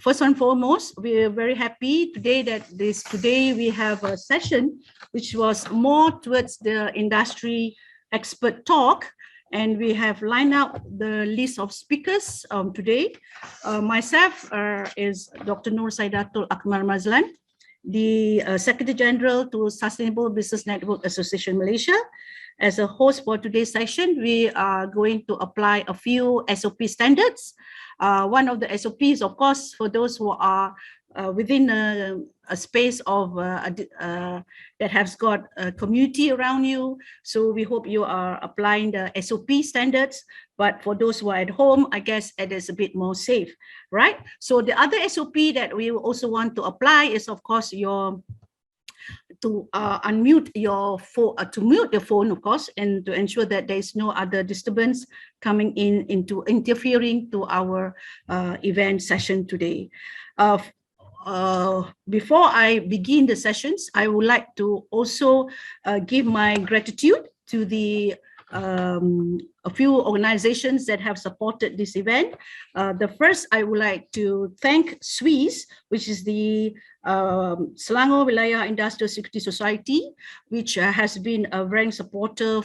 first and foremost, we are very happy today that today we have a session which was more towards the industry expert talk, and we have lined up the list of speakers today. Myself is Dr. Nur Saidatul Akmal Mazlan, the Secretary General to Sustainable Business Network Association Malaysia. As a host for today's session, we are going to apply a few SOP standards. One of the SOPs, of course, for those who are within a space of that has got a community around you. So we hope you are applying the SOP standards. But for those who are at home, I guess it is a bit more safe, right? So the other SOP that we also want to apply is, of course, to unmute your phone, to mute your phone, of course, and to ensure that there is no other disturbance coming into interfering to our event session today. Before I begin the sessions, I would like to also give my gratitude to a few organizations that have supported this event. The first, I would like to thank SWIS, which is the Selangor Wilayah Industrial Security Society, which has been a very supporter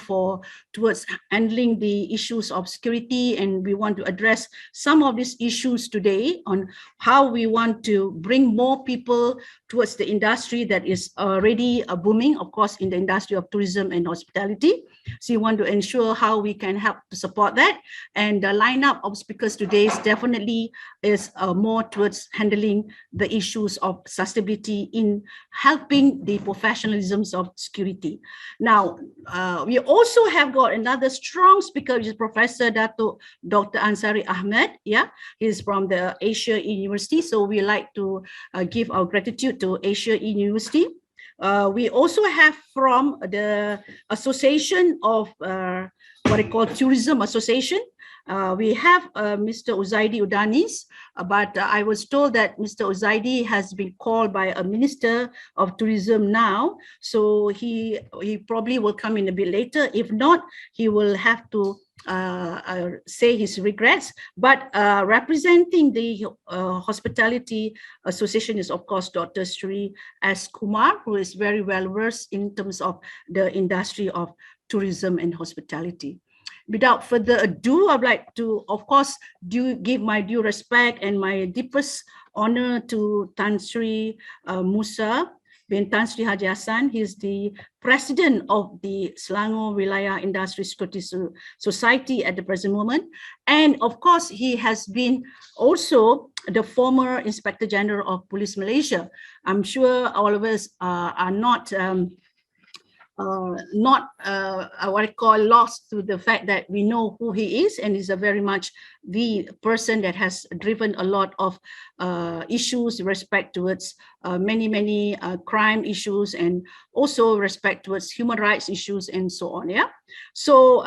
towards handling the issues of security, and we want to address some of these issues today on how we want to bring more people towards the industry that is already booming, of course, in the industry of tourism and hospitality. So you want to ensure how we can help to support that, and the lineup of speakers today is more towards handling the issues of sustainability in helping the professionalisms of security. Now, we also have got another strong speaker, which is Professor Dr. Ansari Ahmed. Yeah, he's from the Asia University. So we like to give our gratitude to Asia University. We also have from the Association of what I call Tourism Association. We have Mr. Uzaidi Udanis, but I was told that Mr. Uzaidi has been called by a Minister of Tourism now, so he probably will come in a bit later. If not, he will have to say his regrets. But representing the Hospitality Association is, of course, Dr. Sri S. Kumar, who is very well versed in terms of the industry of tourism and hospitality. Without further ado, I'd like to, of course, give my due respect and my deepest honor to Tan Sri Musa bin Tan Sri Haji Hassan. He's the president of the Selangor Wilayah Industry Security Society at the present moment. And of course, he has been also the former Inspector General of Police Malaysia. I'm sure all of us are not what I call lost to the fact that we know who he is, and he's a very much the person that has driven a lot of issues respect towards many crime issues, and also respect towards human rights issues and so on. Yeah. So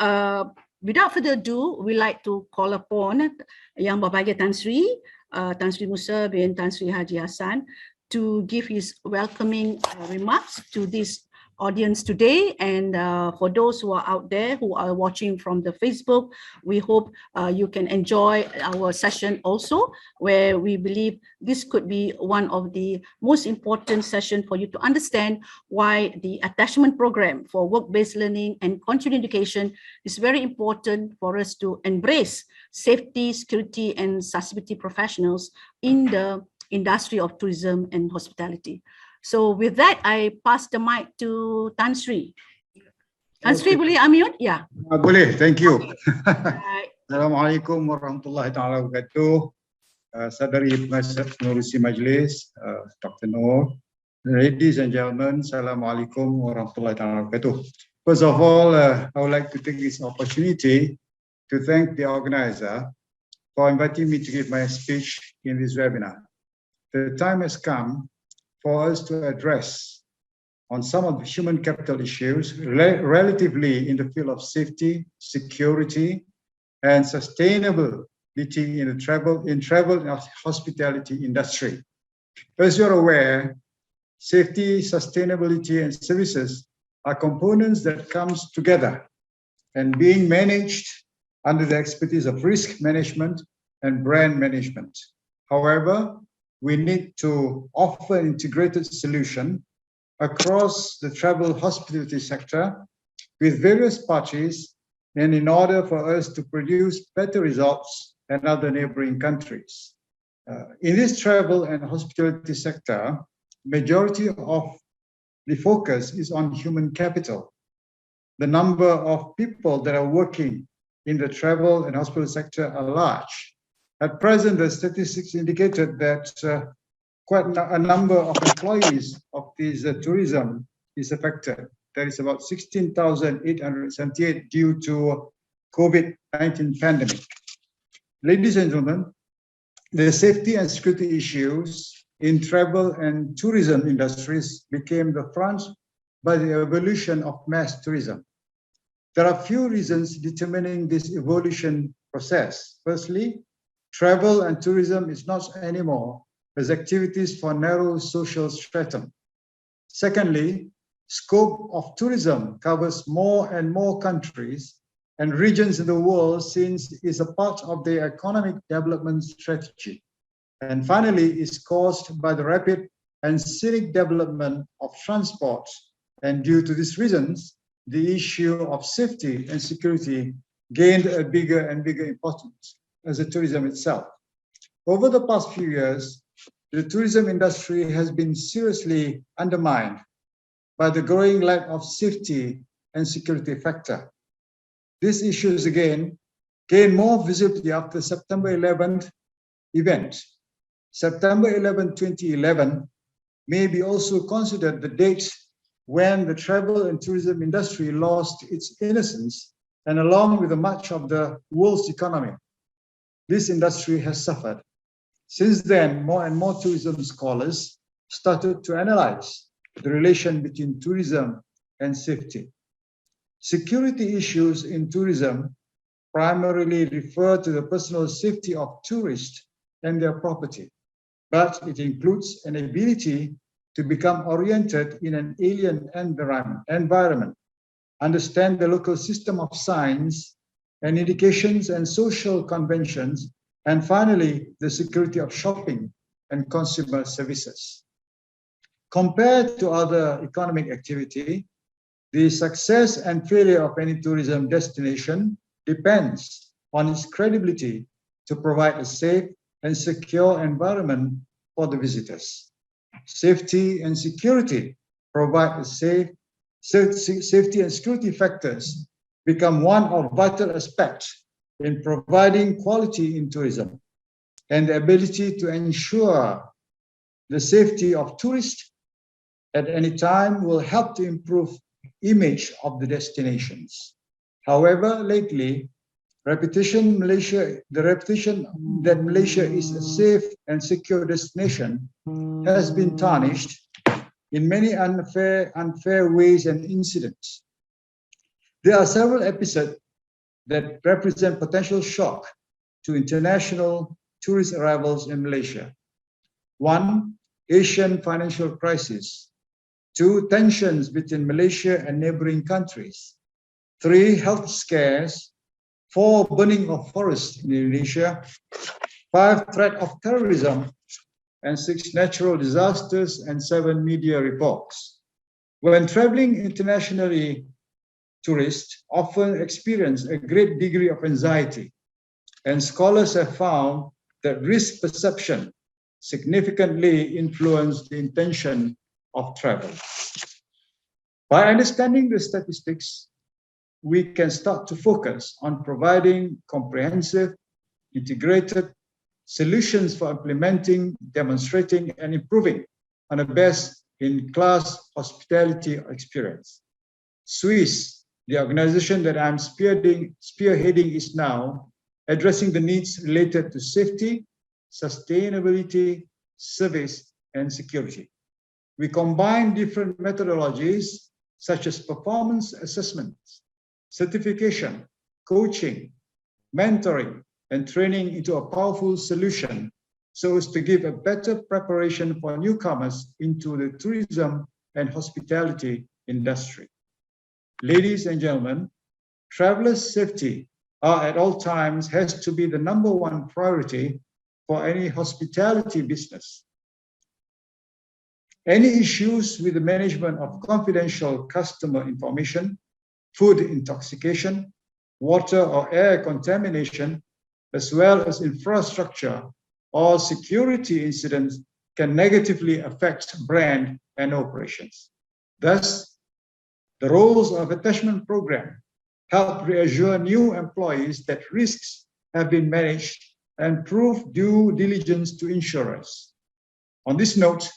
without further ado, we like to call upon Yang Berbahagia Tan Sri Musa bin Tan Sri Haji Hassan to give his welcoming remarks to this audience today. And for those who are out there who are watching from the Facebook, we hope you can enjoy our session also, where we believe this could be one of the most important sessions for you to understand why the attachment program for work-based learning and continuing education is very important for us to embrace safety, security, and sustainability professionals in the industry of tourism and hospitality. So with that, I pass the mic to Tan Sri. Tan Sri, boleh unmute? Ya. Boleh, thank you. Assalamualaikum warahmatullahi taala wabarakatuh. Sadari pengurusi majlis, Dr. Noor, ladies and gentlemen, Assalamualaikum warahmatullahi taala wabarakatuh. First of all, I would like to take this opportunity to thank the organizer for inviting me to give my speech in this webinar. The time has come for us to address on some of the human capital issues relatively in the field of safety, security, and sustainability in the travel and hospitality industry. As you're aware, safety, sustainability, and services are components that comes together and being managed under the expertise of risk management and brand management. However, we need to offer an integrated solution across the travel hospitality sector with various parties, and in order for us to produce better results than other neighboring countries. In this travel and hospitality sector, majority of the focus is on human capital. The number of people that are working in the travel and hospital sector are large. At present, the statistics indicated that quite a number of employees of this tourism is affected. There is about 16,878 due to COVID-19 pandemic. Ladies and gentlemen, the safety and security issues in travel and tourism industries became the front by the evolution of mass tourism. There are few reasons determining this evolution process. Firstly, travel and tourism is not anymore as activities for narrow social stratum. Secondly, scope of tourism covers more and more countries and regions in the world since it is a part of their economic development strategy. And finally, is caused by the rapid and scenic development of transport. And due to these reasons, the issue of safety and security gained a bigger and bigger importance as the tourism itself. Over the past few years, the tourism industry has been seriously undermined by the growing lack of safety and security factor. These issues again gain more visibility after September 11th event. September 11, 2011 may be also considered the date when the travel and tourism industry lost its innocence, and along with much of the world's economy, this industry has suffered. Since then, more and more tourism scholars started to analyze the relation between tourism and safety. Security issues in tourism primarily refer to the personal safety of tourists and their property, but it includes an ability to become oriented in an alien environment, understand the local system of signs and indications and social conventions, and finally, the security of shopping and consumer services. Compared to other economic activity, the success and failure of any tourism destination depends on its credibility to provide a safe and secure environment for the visitors. Safety and security provide a safety and security factors become one of vital aspects in providing quality in tourism, and the ability to ensure the safety of tourists at any time will help to improve image of the destinations. However, lately, the reputation that Malaysia is a safe and secure destination has been tarnished in many unfair ways and incidents. There are several episodes that represent potential shock to international tourist arrivals in Malaysia. 1, Asian financial crisis. 2, tensions between Malaysia and neighboring countries. 3, health scares. 4, burning of forests in Indonesia. 5, threat of terrorism. And 6, natural disasters, and 7, media reports. When traveling internationally, tourists often experience a great degree of anxiety, and scholars have found that risk perception significantly influences the intention of travel. By understanding the statistics, we can start to focus on providing comprehensive, integrated solutions for implementing, demonstrating, and improving on a best-in-class hospitality experience. Swiss, the organization that I'm spearheading, is now addressing the needs related to safety, sustainability, service, and security. We combine different methodologies such as performance assessments, certification, coaching, mentoring, and training into a powerful solution so as to give a better preparation for newcomers into the tourism and hospitality industry. Ladies and gentlemen, travelers' safety at all times has to be the #1 priority for any hospitality business. Any issues with the management of confidential customer information, food intoxication, water or air contamination, as well as infrastructure or security incidents can negatively affect brand and operations. Thus, the roles of attachment program help reassure new employees that risks have been managed and prove due diligence to insurers. On this note,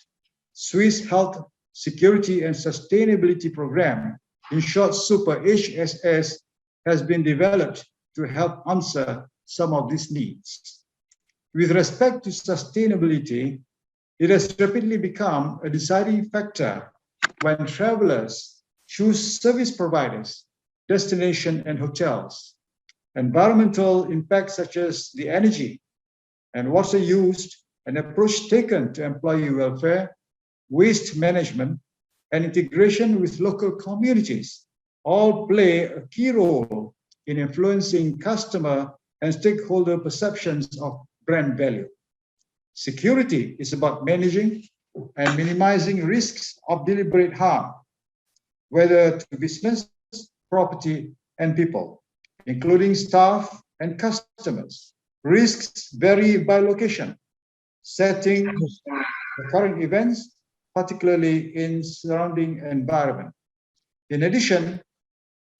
Swiss Health Security and Sustainability Program, in short SUPER HSS, has been developed to help answer some of these needs. With respect to sustainability, it has rapidly become a deciding factor when travelers choose service providers, destination and hotels. Environmental impacts such as the energy and water used, an approach taken to employee welfare, waste management, and integration with local communities all play a key role in influencing customer and stakeholder perceptions of brand value. Security is about managing and minimizing risks of deliberate harm, whether to business, property, and people, including staff and customers. Risks vary by location, setting, the current events, particularly in surrounding environment. In addition,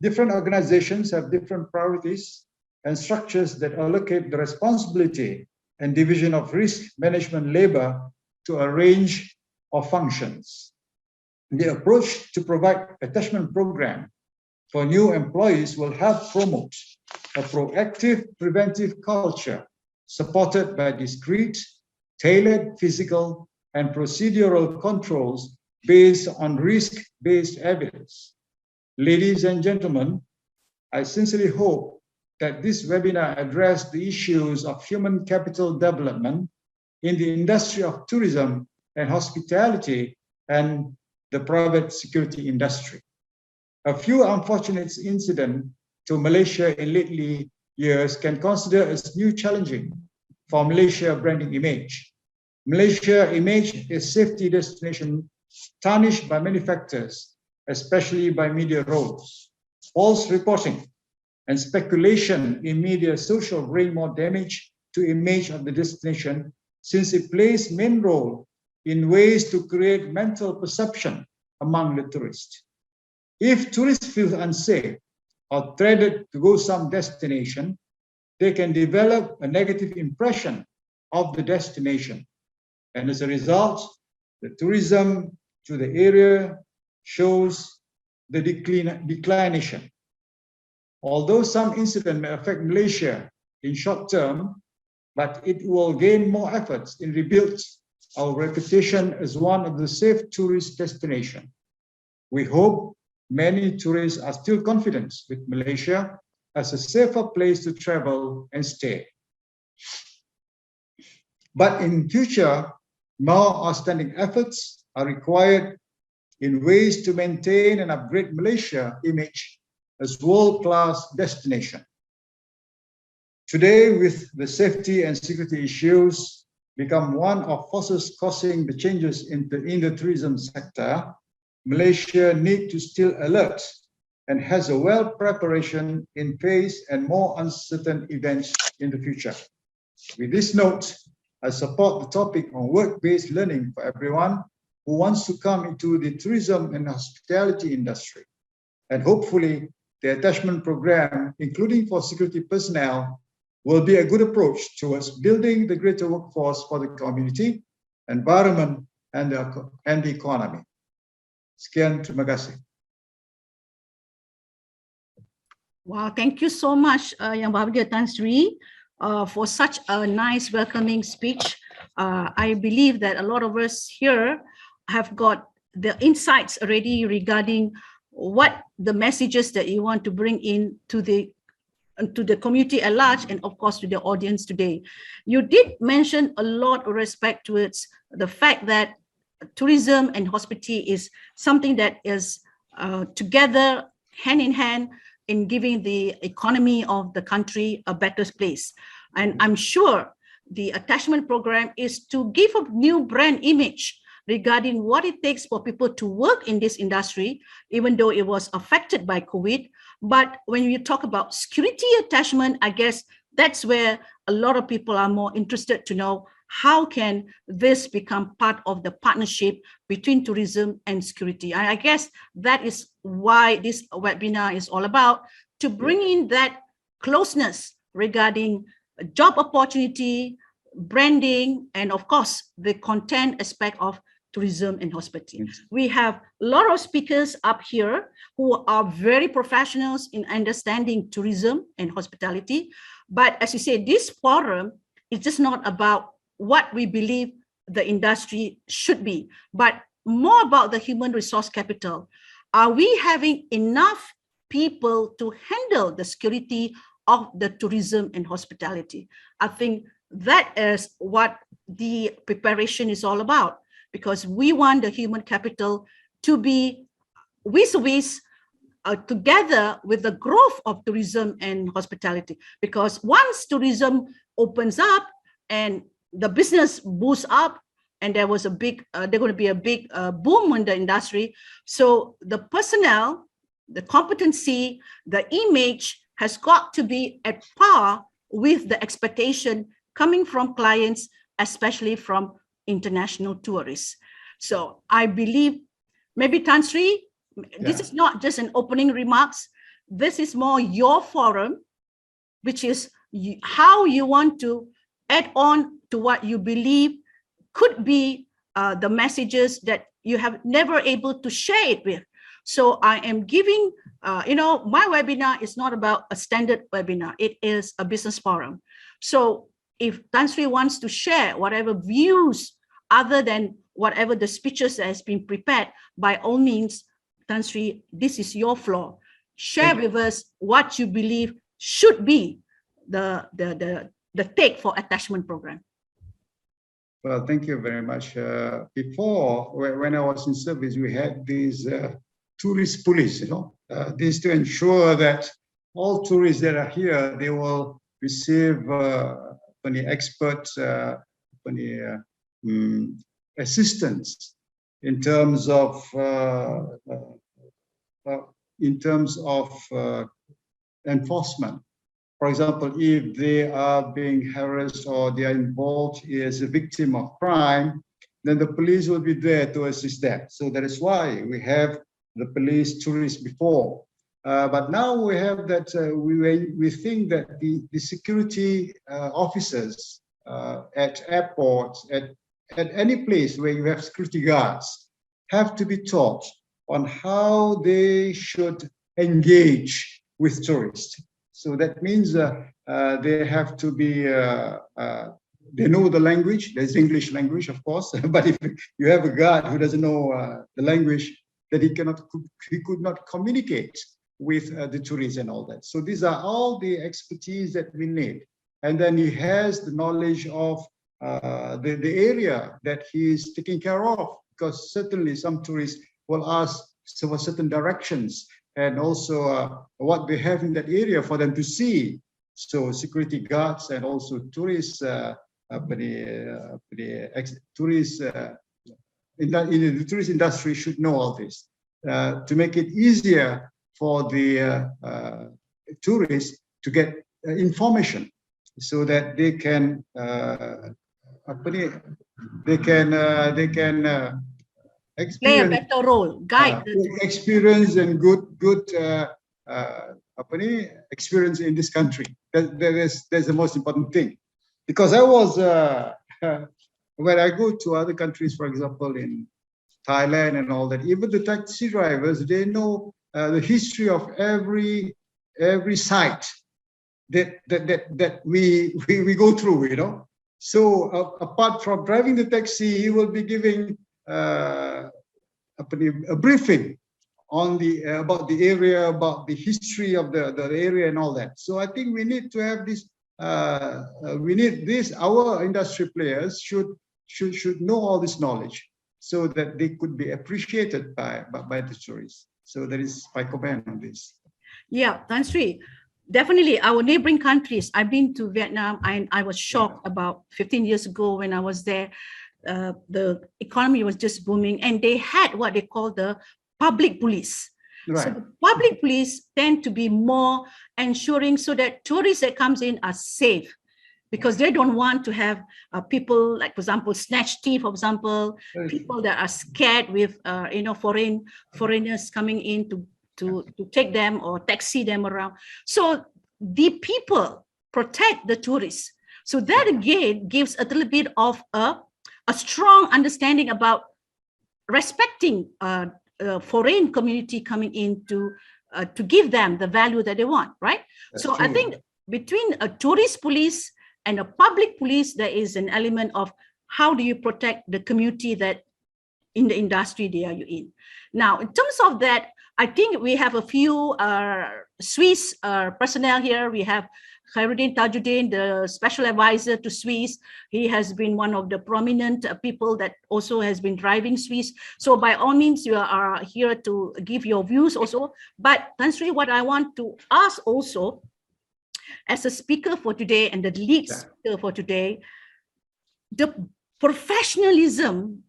different organizations have different priorities and structures that allocate the responsibility and division of risk management labor to a range of functions. The approach to provide attachment program for new employees will help promote a proactive preventive culture supported by discrete, tailored physical and procedural controls based on risk-based evidence. Ladies and gentlemen, I sincerely hope that this webinar addressed the issues of human capital development in the industry of tourism and hospitality and the private security industry. A few unfortunate incidents to Malaysia in lately years can consider as new challenging for Malaysia branding image. Malaysia image is safety destination tarnished by many factors, especially by media roles. False reporting and speculation in media social bring more damage to image of the destination since it plays main role in ways to create mental perception among the tourists. If tourists feel unsafe or dreaded to go some destination, they can develop a negative impression of the destination. And as a result, the tourism to the area shows the declination. Although some incident may affect Malaysia in short term, but it will gain more efforts in rebuild our reputation as one of the safe tourist destinations. We hope many tourists are still confident with Malaysia as a safer place to travel and stay. But in future, more outstanding efforts are required in ways to maintain and upgrade Malaysia image as world-class destination. Today, with the safety and security issues become one of forces causing the changes in the tourism sector, Malaysia needs to still alert and has a well preparation in face and more uncertain events in the future. With this note, I support the topic on work-based learning for everyone who wants to come into the tourism and hospitality industry. And hopefully the attachment program, including for security personnel, will be a good approach towards building the greater workforce for the community, environment, and the economy. Sekian, terima kasih. Wow, thank you so much, Yang Bahagia Tan Sri, for such a nice welcoming speech. I believe that a lot of us here have got the insights already regarding what the messages that you want to bring in to the community at large and of course to the audience today. You did mention a lot of respect towards the fact that tourism and hospitality is something that is together hand in hand in giving the economy of the country a better place. And I'm sure the attachment program is to give a new brand image regarding what it takes for people to work in this industry, even though it was affected by COVID. But when you talk about security attachment, I guess that's where a lot of people are more interested to know how can this become part of the partnership between tourism and security. I guess that is why this webinar is all about, to bring in that closeness regarding job opportunity, branding, and of course, the content aspect of tourism and hospitality. We have a lot of speakers up here who are very professionals in understanding tourism and hospitality. But as you say, this forum is just not about what we believe the industry should be, but more about the human resource capital. Are we having enough people to handle the security of the tourism and hospitality? I think that is what the preparation is all about, because we want the human capital to be vis-a-vis together with the growth of tourism and hospitality. Because once tourism opens up and the business boosts up, and there was a big, there's going to be a big boom in the industry. So the personnel, the competency, the image has got to be at par with the expectation coming from clients, especially from international tourists. So I believe maybe Tan Sri, this is not just an opening remarks. This is more your forum, which is how you want to add on to what you believe could be the messages that you have never able to share it with. So I am giving, my webinar is not about a standard webinar. It is a business forum. So if Tan Sri wants to share whatever views other than whatever the speeches that has been prepared, by all means, Tan Sri, this is your floor. Share with us what you believe should be the take for attachment program. Well, thank you very much. Before, when I was in service, we had these tourist police, this to ensure that all tourists that are here, they will receive expert assistance in terms of enforcement. For example, if they are being harassed or they are involved as a victim of crime, then the police will be there to assist them. So that is why we have the police tourists before. But now we have that, we think that the security officers at airports, at any place where you have security guards, have to be taught on how they should engage with tourists. So that means they have to be, they know the language, there's English language, of course, but if you have a guard who doesn't know the language, that he could not communicate with the tourists and all that. So these are all the expertise that we need. And then he has the knowledge of the area that he is taking care of, because certainly some tourists will ask for certain directions and also what they have in that area for them to see. So security guards and also tourists, tourists in the tourist industry should know all this to make it easier for the tourists to get information, so that they can experience, play a better role, guide experience and good experience in this country. That's the most important thing. Because I was when I go to other countries, for example in Thailand and all that, even the taxi drivers, they know the history of every site that we go through, So apart from driving the taxi, he will be giving a briefing on about the area, about the history of the area and all that. So I think we need to have this. We need this. Our industry players should know all this knowledge, so that they could be appreciated by the tourists. So that is my comment on this. Yeah, Tan Sri, definitely our neighboring countries. I've been to Vietnam and I was shocked about 15 years ago when I was there. the economy was just booming, and they had what they call the public police. Right. So the public police tend to be more ensuring so that tourists that comes in are safe, because they don't want to have people like, for example, snatch thief, for example, people that are scared with foreigners coming in to take them or taxi them around. So the people protect the tourists. So that again gives a little bit of a strong understanding about respecting foreign community coming in to give them the value that they want, right? That's so true. I think between a tourist police and a public police, there is an element of how do you protect the community that in the industry they are you in. Now, in terms of that, I think we have a few Swiss personnel here. We have Khairuddin Tajuddin, the special advisor to Swiss. He has been one of the prominent people that also has been driving Swiss. So by all means, you are here to give your views also. But Tan Sri, what I want to ask also, as a speaker for today and the lead speaker for today, the professionalism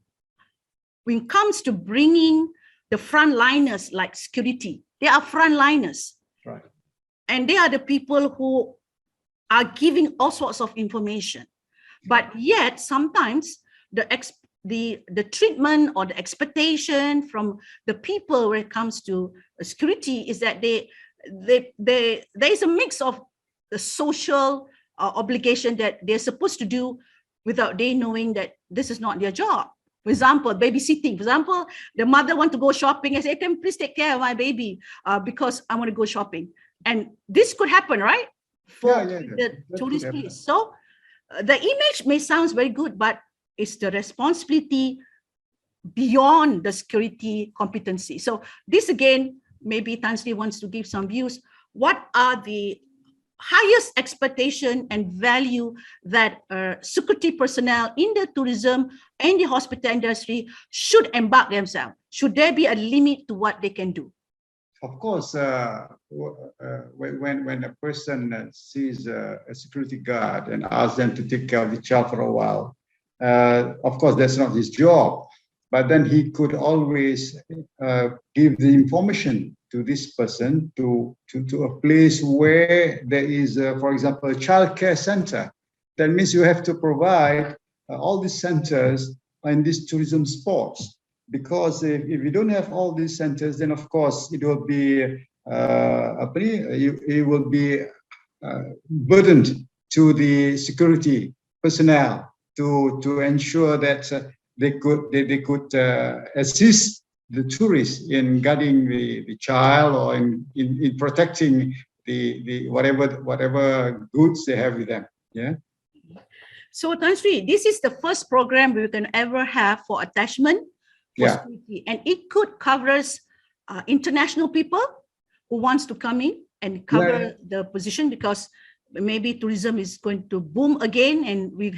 when it comes to bringing the frontliners like security, they are frontliners. Right. And they are the people who are giving all sorts of information. But yet sometimes the treatment or the expectation from the people when it comes to security is that there is a mix of the social obligation that they're supposed to do without they knowing that this is not their job. For example, babysitting. For example, the mother want to go shopping and say, "Can please take care of my baby because I want to go shopping." And this could happen, right? For the tourist police. So the image may sound very good, but it's the responsibility beyond the security competency. So this again, maybe Tan Sri wants to give some views. What are the highest expectation and value that security personnel in the tourism and the hospital industry should embark themselves? Should there be a limit to what they can do? Of course, when a person sees a security guard and asks them to take care of the child for a while, of course, that's not his job. But then he could always give the information to this person to a place where there is, for example, a child care center. That means you have to provide all these centers in these tourism spots. Because if you don't have all these centers, then of course it will be burdened to the security personnel to ensure that they could assist the tourists in guarding the child or in protecting the whatever goods they have with them. Yeah. So Tan Sri, this is the first program we can ever have for attachment for security, and it could covers international people who wants to come in and cover the position, because maybe tourism is going to boom again, and we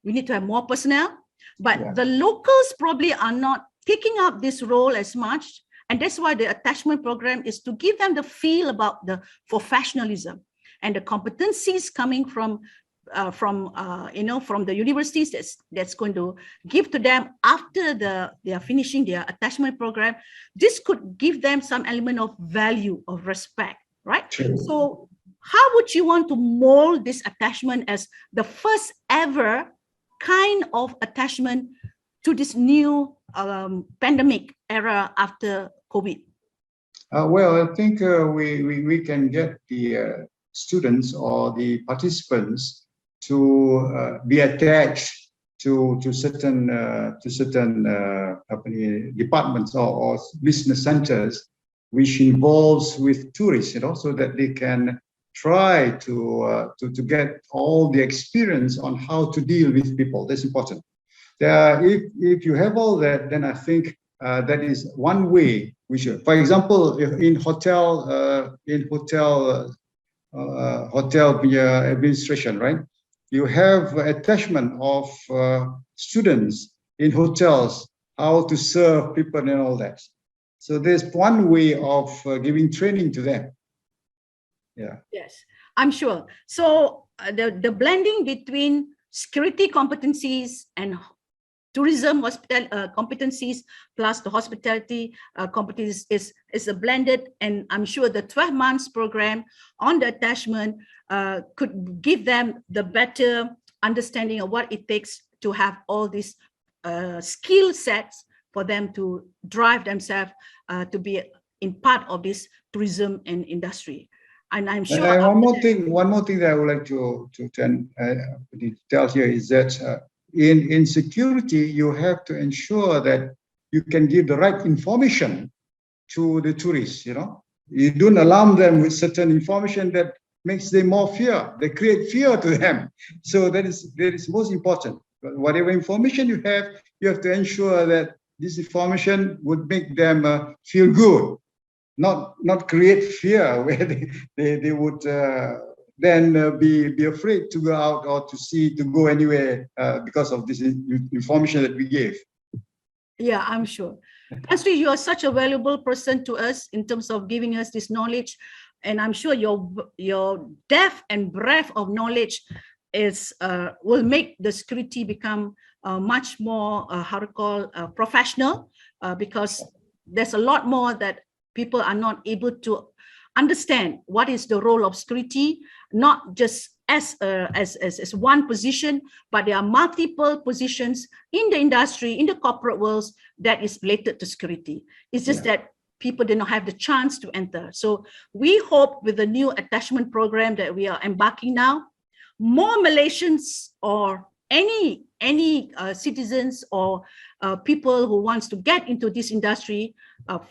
need to have more personnel. But the locals probably are not taking up this role as much, and that's why the attachment program is to give them the feel about the professionalism and the competencies coming from the universities that's going to give to them after they are finishing their attachment program. This could give them some element of value, of respect, right? True. So how would you want to mold this attachment as the first ever kind of attachment to this new pandemic era after COVID? Well, I think we can get the students or the participants to be attached to certain departments or business centers, which involves with tourists, so that they can try to get all the experience on how to deal with people. That's important. If you have all that, then I think that is one way we should. For example, in hotel administration, right? You have attachment of students in hotels, how to serve people and all that. So there's one way of giving training to them. Yeah. Yes, I'm sure. So the blending between security competencies and tourism competencies plus the hospitality competencies is a blended, and I'm sure the 12 months program on the attachment could give them the better understanding of what it takes to have all these skill sets for them to drive themselves to be in part of this tourism and industry. And I'm sure. And one more thing that I would like to tell here is that in security, you have to ensure that you can give the right information to the tourists. You know, you don't alarm them with certain information that makes them more fear. They create fear to them. So that is most important. Whatever information you have to ensure that this information would make them feel good, not create fear where they would then be afraid to go out or to go anywhere because of this information that we gave. Yeah, I'm sure. Asri, you are such a valuable person to us in terms of giving us this knowledge, and I'm sure your depth and breadth of knowledge will make the security become much more professional, because there's a lot more that people are not able to understand what is the role of security, not just as one position, but there are multiple positions in the industry, in the corporate worlds that is related to security. It's just that people did not have the chance to enter. So we hope with the new attachment program that we are embarking now, more Malaysians or any citizens or people who wants to get into this industry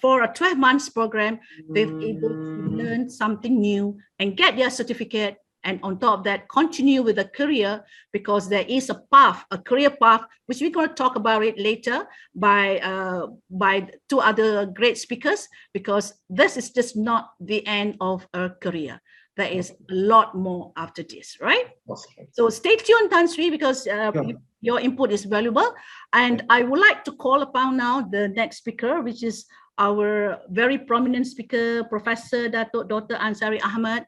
for a 12 months program, they're able to learn something new and get their certificate, and on top of that, continue with a career, because there is a path, a career path, which we're going to talk about it later by two other great speakers, because this is just not the end of a career. There is a lot more after this, right? So stay tuned, Tan Sri, because your input is valuable. And I would like to call upon now the next speaker, which is our very prominent speaker, Professor Dr. Ansari Ahmad.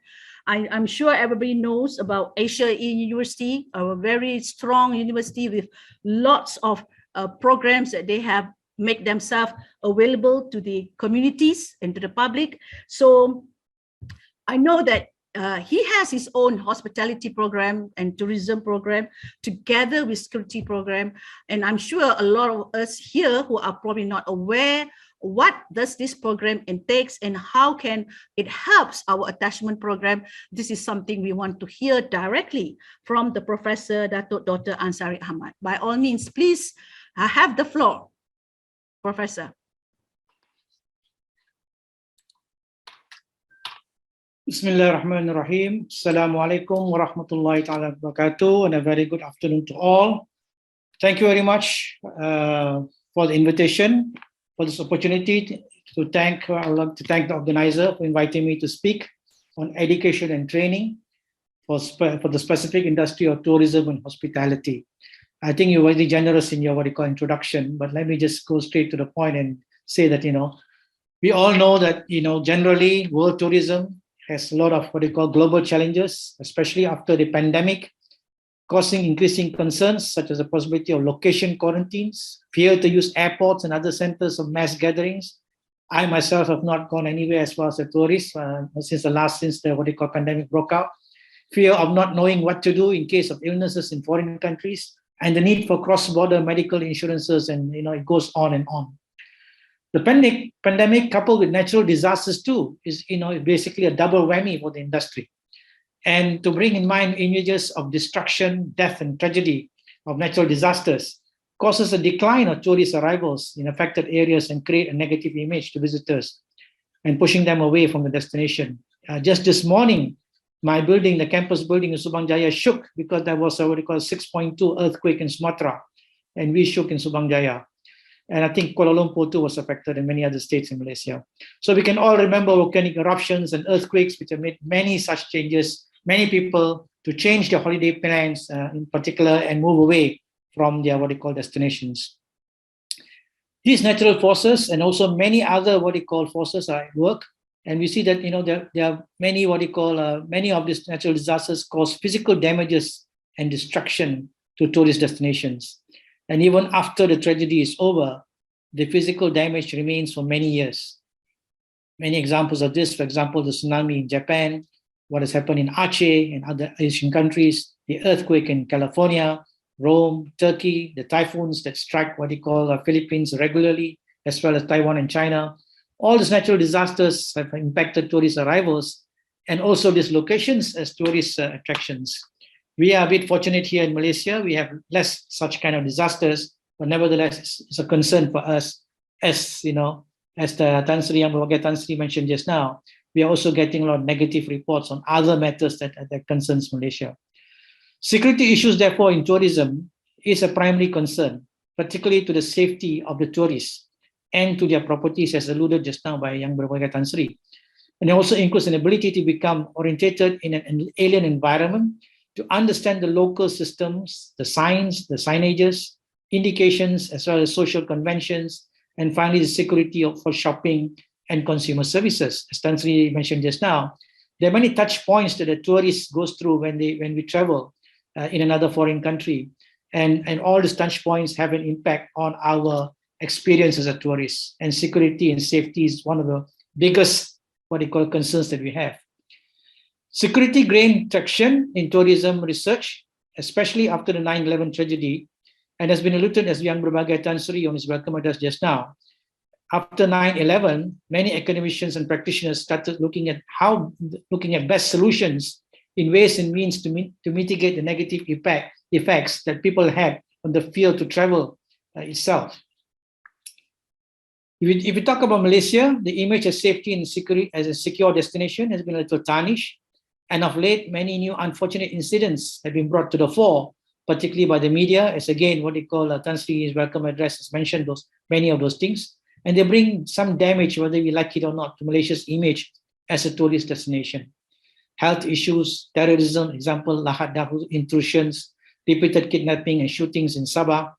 I'm sure everybody knows about Asia University, a very strong university with lots of programs that they have make themselves available to the communities and to the public. So I know that he has his own hospitality program and tourism program together with security program. And I'm sure a lot of us here who are probably not aware what does this program entails and how can it helps our attachment program. This is something we want to hear directly from the Professor Dr. Ansari Ahmad. By all means, please have the floor, Professor. Bismillahirrahmanirrahim. Assalamualaikum warahmatullahi ta'ala wabarakatuh, and a very good afternoon to all. Thank you very much for the invitation, for this opportunity to thank the organizer for inviting me to speak on education and training for the specific industry of tourism and hospitality. I think you're very generous in your introduction, but let me just go straight to the point and say that, we all know that, generally world tourism has a lot of global challenges, especially after the pandemic, causing increasing concerns such as the possibility of location quarantines, fear to use airports and other centers of mass gatherings. I myself have not gone anywhere as far as a tourist since the pandemic broke out. Fear of not knowing what to do in case of illnesses in foreign countries, and the need for cross-border medical insurances, and it goes on and on. The pandemic coupled with natural disasters too is basically a double whammy for the industry. And to bring in mind images of destruction, death, and tragedy of natural disasters causes a decline of tourist arrivals in affected areas and create a negative image to visitors and pushing them away from the destination. Just this morning, my building, the campus building in Subang Jaya, shook because there was a 6.2 earthquake in Sumatra, and we shook in Subang Jaya. And I think Kuala Lumpur too was affected, and many other states in Malaysia. So we can all remember volcanic eruptions and earthquakes, which have made many such changes, many people to change their holiday plans in particular and move away from their destinations. These natural forces and also many other forces are at work. And we see that there are many many of these natural disasters cause physical damages and destruction to tourist destinations. And even after the tragedy is over, the physical damage remains for many years. Many examples of this, for example, the tsunami in Japan, what has happened in Aceh and other Asian countries, the earthquake in California, Rome, Turkey, the typhoons that strike what you call Philippines regularly, as well as Taiwan and China. All these natural disasters have impacted tourist arrivals and also these locations as tourist attractions. We are a bit fortunate here in Malaysia. We have less such kind of disasters, but nevertheless, it's a concern for us. As you know, as the Tan Sri mentioned just now, we are also getting a lot of negative reports on other matters that concerns Malaysia. Security issues, therefore, in tourism is a primary concern, particularly to the safety of the tourists and to their properties, as alluded just now by Yang Berbagai Tan Sri. And it also includes an ability to become orientated in an alien environment, to understand the local systems, the signs, the signages, indications, as well as social conventions, and finally the security for shopping and consumer services. As Tan Sri mentioned just now, there are many touch points that the tourist goes through when we travel in another foreign country. And all these touch points have an impact on our experience as a tourist. And security and safety is one of the biggest, what they call, concerns that we have. Security gained traction in tourism research, especially after the 9/11 tragedy, and has been alluded as Yang Berbagai Tan Sri on his welcome address just now. After 9/11, many academicians and practitioners started looking at best solutions in ways and means to mitigate the negative effects that people had on the fear to travel itself. If we talk about Malaysia, the image of safety and security as a secure destination has been a little tarnished. And of late, many new unfortunate incidents have been brought to the fore, particularly by the media, as again, what they call Tan Sri's welcome address has mentioned many of those things. And they bring some damage, whether we like it or not, to Malaysia's image as a tourist destination. Health issues, terrorism, example, Lahad Dahulu intrusions, repeated kidnapping and shootings in Sabah,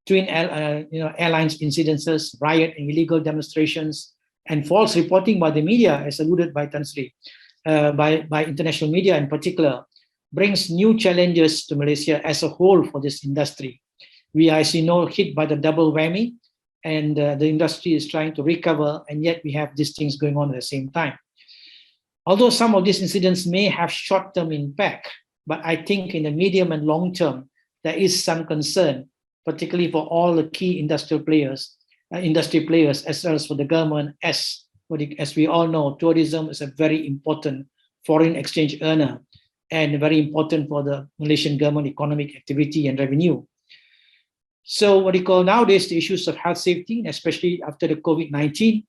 twin airlines incidences, riot and illegal demonstrations, and false reporting by the media, as alluded by Tan Sri, by international media in particular, brings new challenges to Malaysia as a whole for this industry. We are, as you know, hit by the double whammy, and the industry is trying to recover, and yet we have these things going on at the same time. Although some of these incidents may have short-term impact, but I think in the medium and long term, there is some concern, particularly for all the key industry players, as well as for the government. As we all know, tourism is a very important foreign exchange earner and very important for the Malaysian government economic activity and revenue. So nowadays, the issues of health safety, especially after the COVID-19,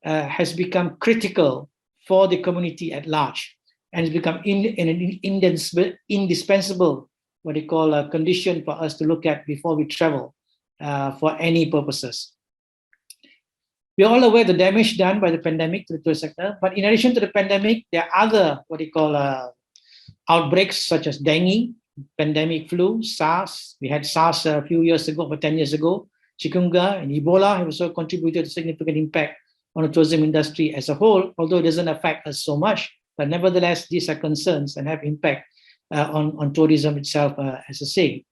has become critical for the community at large, and it's become an indispensable condition for us to look at before we travel for any purposes. We're all aware of the damage done by the pandemic to the tourist sector, but in addition to the pandemic, there are other outbreaks such as dengue, pandemic flu, SARS. We had SARS a few years ago, about 10 years ago. Chikungunya and Ebola have also contributed to significant impact on the tourism industry as a whole, although it doesn't affect us so much. But nevertheless, these are concerns and have impact on tourism itself, as I say.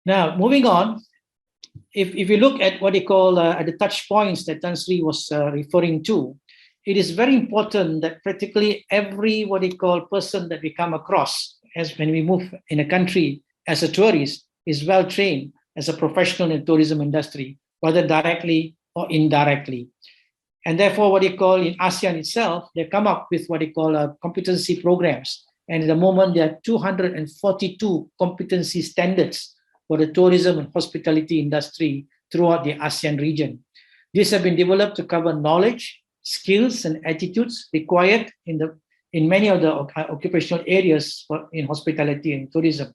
Now, moving on, if you look at at the touch points that Tan Sri was referring to, it is very important that practically every person that we come across as when we move in a country as a tourist is well trained as a professional in the tourism industry, whether directly or indirectly. And therefore, in ASEAN itself, they come up with competency programs. And at the moment, there are 242 competency standards for the tourism and hospitality industry throughout the ASEAN region. These have been developed to cover knowledge, skills, and attitudes required in many of the occupational areas in hospitality and tourism.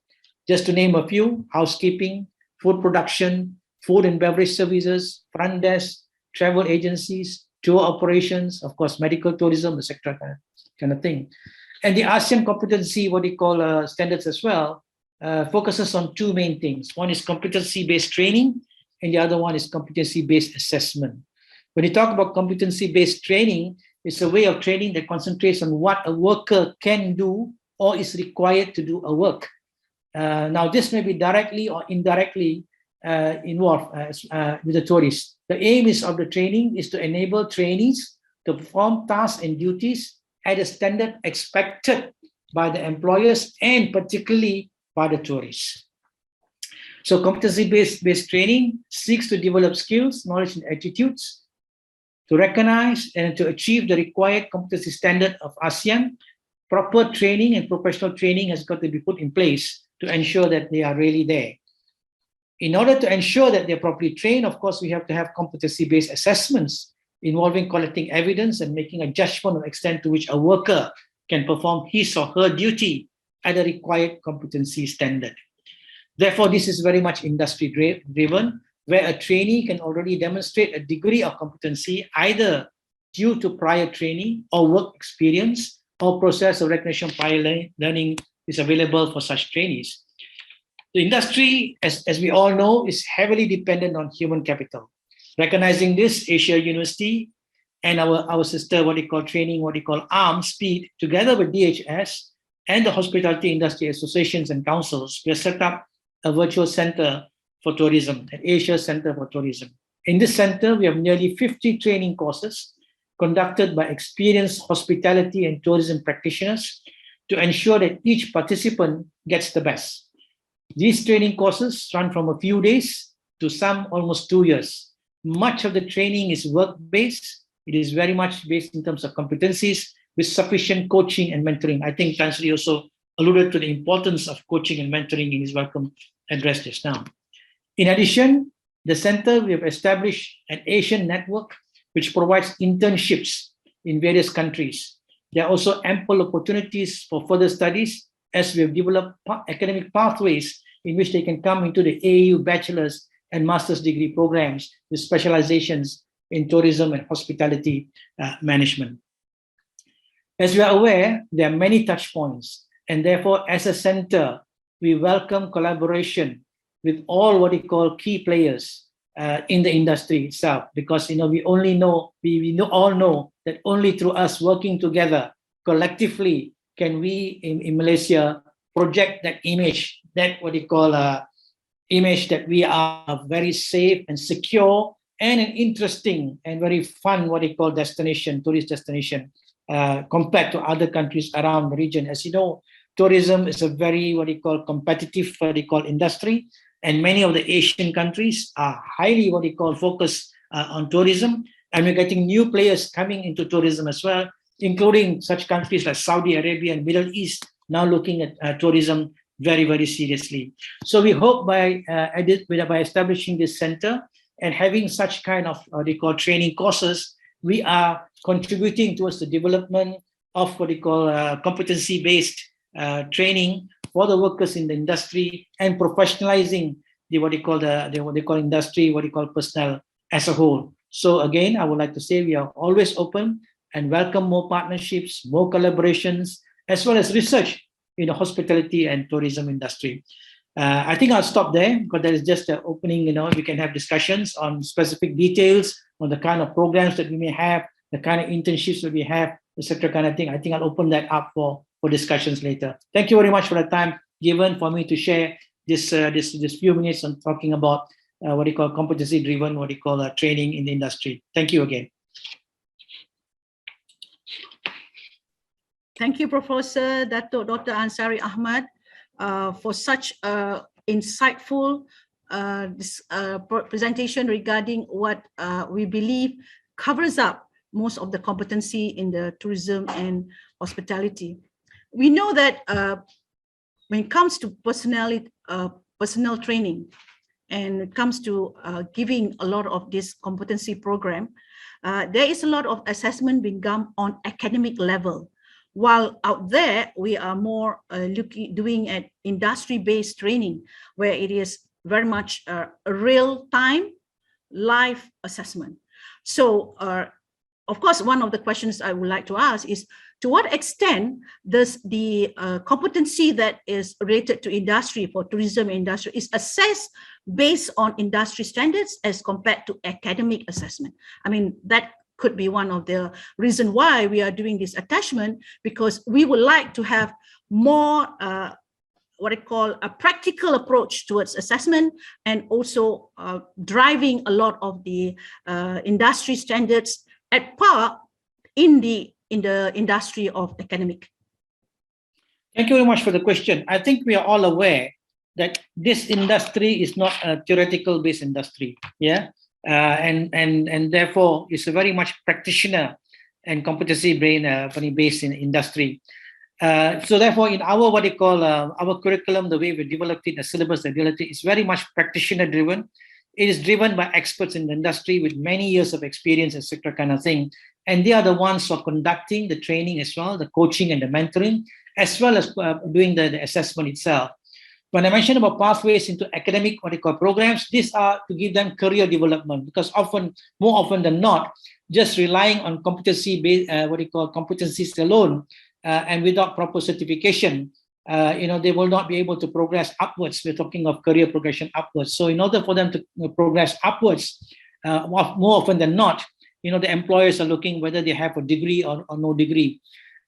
Just to name a few: housekeeping, food production, food and beverage services, front desk, travel agencies, tour operations, of course, medical tourism, etc. kind of thing. And the ASEAN competency, standards as well, focuses on two main things. One is competency-based training, and the other one is competency-based assessment. When you talk about competency-based training, it's a way of training that concentrates on what a worker can do or is required to do a work. Now, this may be directly or indirectly involved with the tourists. The aim of the training is to enable trainees to perform tasks and duties at a standard expected by the employers and particularly by the tourists. So competency-based training seeks to develop skills, knowledge, and attitudes to recognize and to achieve the required competency standard of ASEAN. Proper training and professional training has got to be put in place to ensure that they are really there. In order to ensure that they're properly trained, of course, we have to have competency-based assessments involving collecting evidence and making a judgment of the extent to which a worker can perform his or her duty at a required competency standard. Therefore, this is very much industry-driven, where a trainee can already demonstrate a degree of competency either due to prior training or work experience or process of recognition prior learning is available for such trainees. The industry, as we all know, is heavily dependent on human capital. Recognizing this, Asia University and our sister, ARM, SPEED, together with DHS and the Hospitality Industry Associations and Councils, we have set up a virtual center for tourism, an Asia Center for Tourism. In this center, we have nearly 50 training courses conducted by experienced hospitality and tourism practitioners to ensure that each participant gets the best. These training courses run from a few days to some almost 2 years. Much of the training is work-based. It is very much based in terms of competencies with sufficient coaching and mentoring. I think Tan Sri also alluded to the importance of coaching and mentoring in his welcome address just now. In addition, the center, we have established an Asian network which provides internships in various countries. There are also ample opportunities for further studies as we have developed academic pathways in which they can come into the AAU bachelor's and master's degree programs with specializations in tourism and hospitality management. As we are aware, there are many touch points, and therefore, as a center, we welcome collaboration with all what we call key players in the industry itself, because we all know that only through us working together collectively can we in Malaysia project that image, that what we call image that we are a very safe and secure and an interesting and very fun what we call destination, tourist destination, compared to other countries around the region. As you know, tourism is a very what we call competitive what we call industry, and many of the Asian countries are highly what we call focused on tourism, and we're getting new players coming into tourism as well, including such countries like Saudi Arabia and Middle East now looking at tourism very, very seriously. So we hope by establishing this center and having such kind of what they call training courses, we are contributing towards the development of what they call competency-based training for the workers in the industry and professionalizing what they call industry, what they call personnel as a whole. So again, I would like to say we are always open and welcome more partnerships, more collaborations, as well as research in the hospitality and tourism industry. I think I'll stop there because that is just an opening. We can have discussions on specific details on the kind of programs that we may have, the kind of internships that we have, etc. kind of thing. I think I'll open that up for discussions later. Thank you very much for the time given for me to share this few minutes on talking about what you call competency-driven, what you call training in the industry. Thank you again. Thank you, Professor Dr. Ansari Ahmad, for such insightful presentation regarding what we believe covers up most of the competency in the tourism and hospitality. We know that when it comes to personal training, and it comes to giving a lot of this competency program, there is a lot of assessment being done on academic level. While out there, we are more doing at industry-based training, where it is very much a real-time live assessment. So, of course, one of the questions I would like to ask is, to what extent does the competency that is related to industry for tourism industry is assessed based on industry standards as compared to academic assessment? I mean, that could be one of the reasons why we are doing this attachment, because we would like to have more what I call a practical approach towards assessment, and also driving a lot of the industry standards at par in the industry of academic. Thank you very much for the question. I think we are all aware that this industry is not a theoretical based industry, yeah, and therefore it's a very much practitioner and competency based in industry. So therefore, in our what we call our curriculum, the way we developed it, the syllabus, the ability is very much practitioner driven. It is driven by experts in the industry with many years of experience, etc., kind of thing. And they are the ones who are conducting the training as well, the coaching and the mentoring, as well as doing the assessment itself. When I mentioned about pathways into academic what we call programs, these are to give them career development, because more often than not, just relying on competency-based what we call competencies alone and without proper certification, they will not be able to progress upwards. We're talking of career progression upwards. So in order for them to progress upwards, more often than not, the employers are looking whether they have a degree or no degree.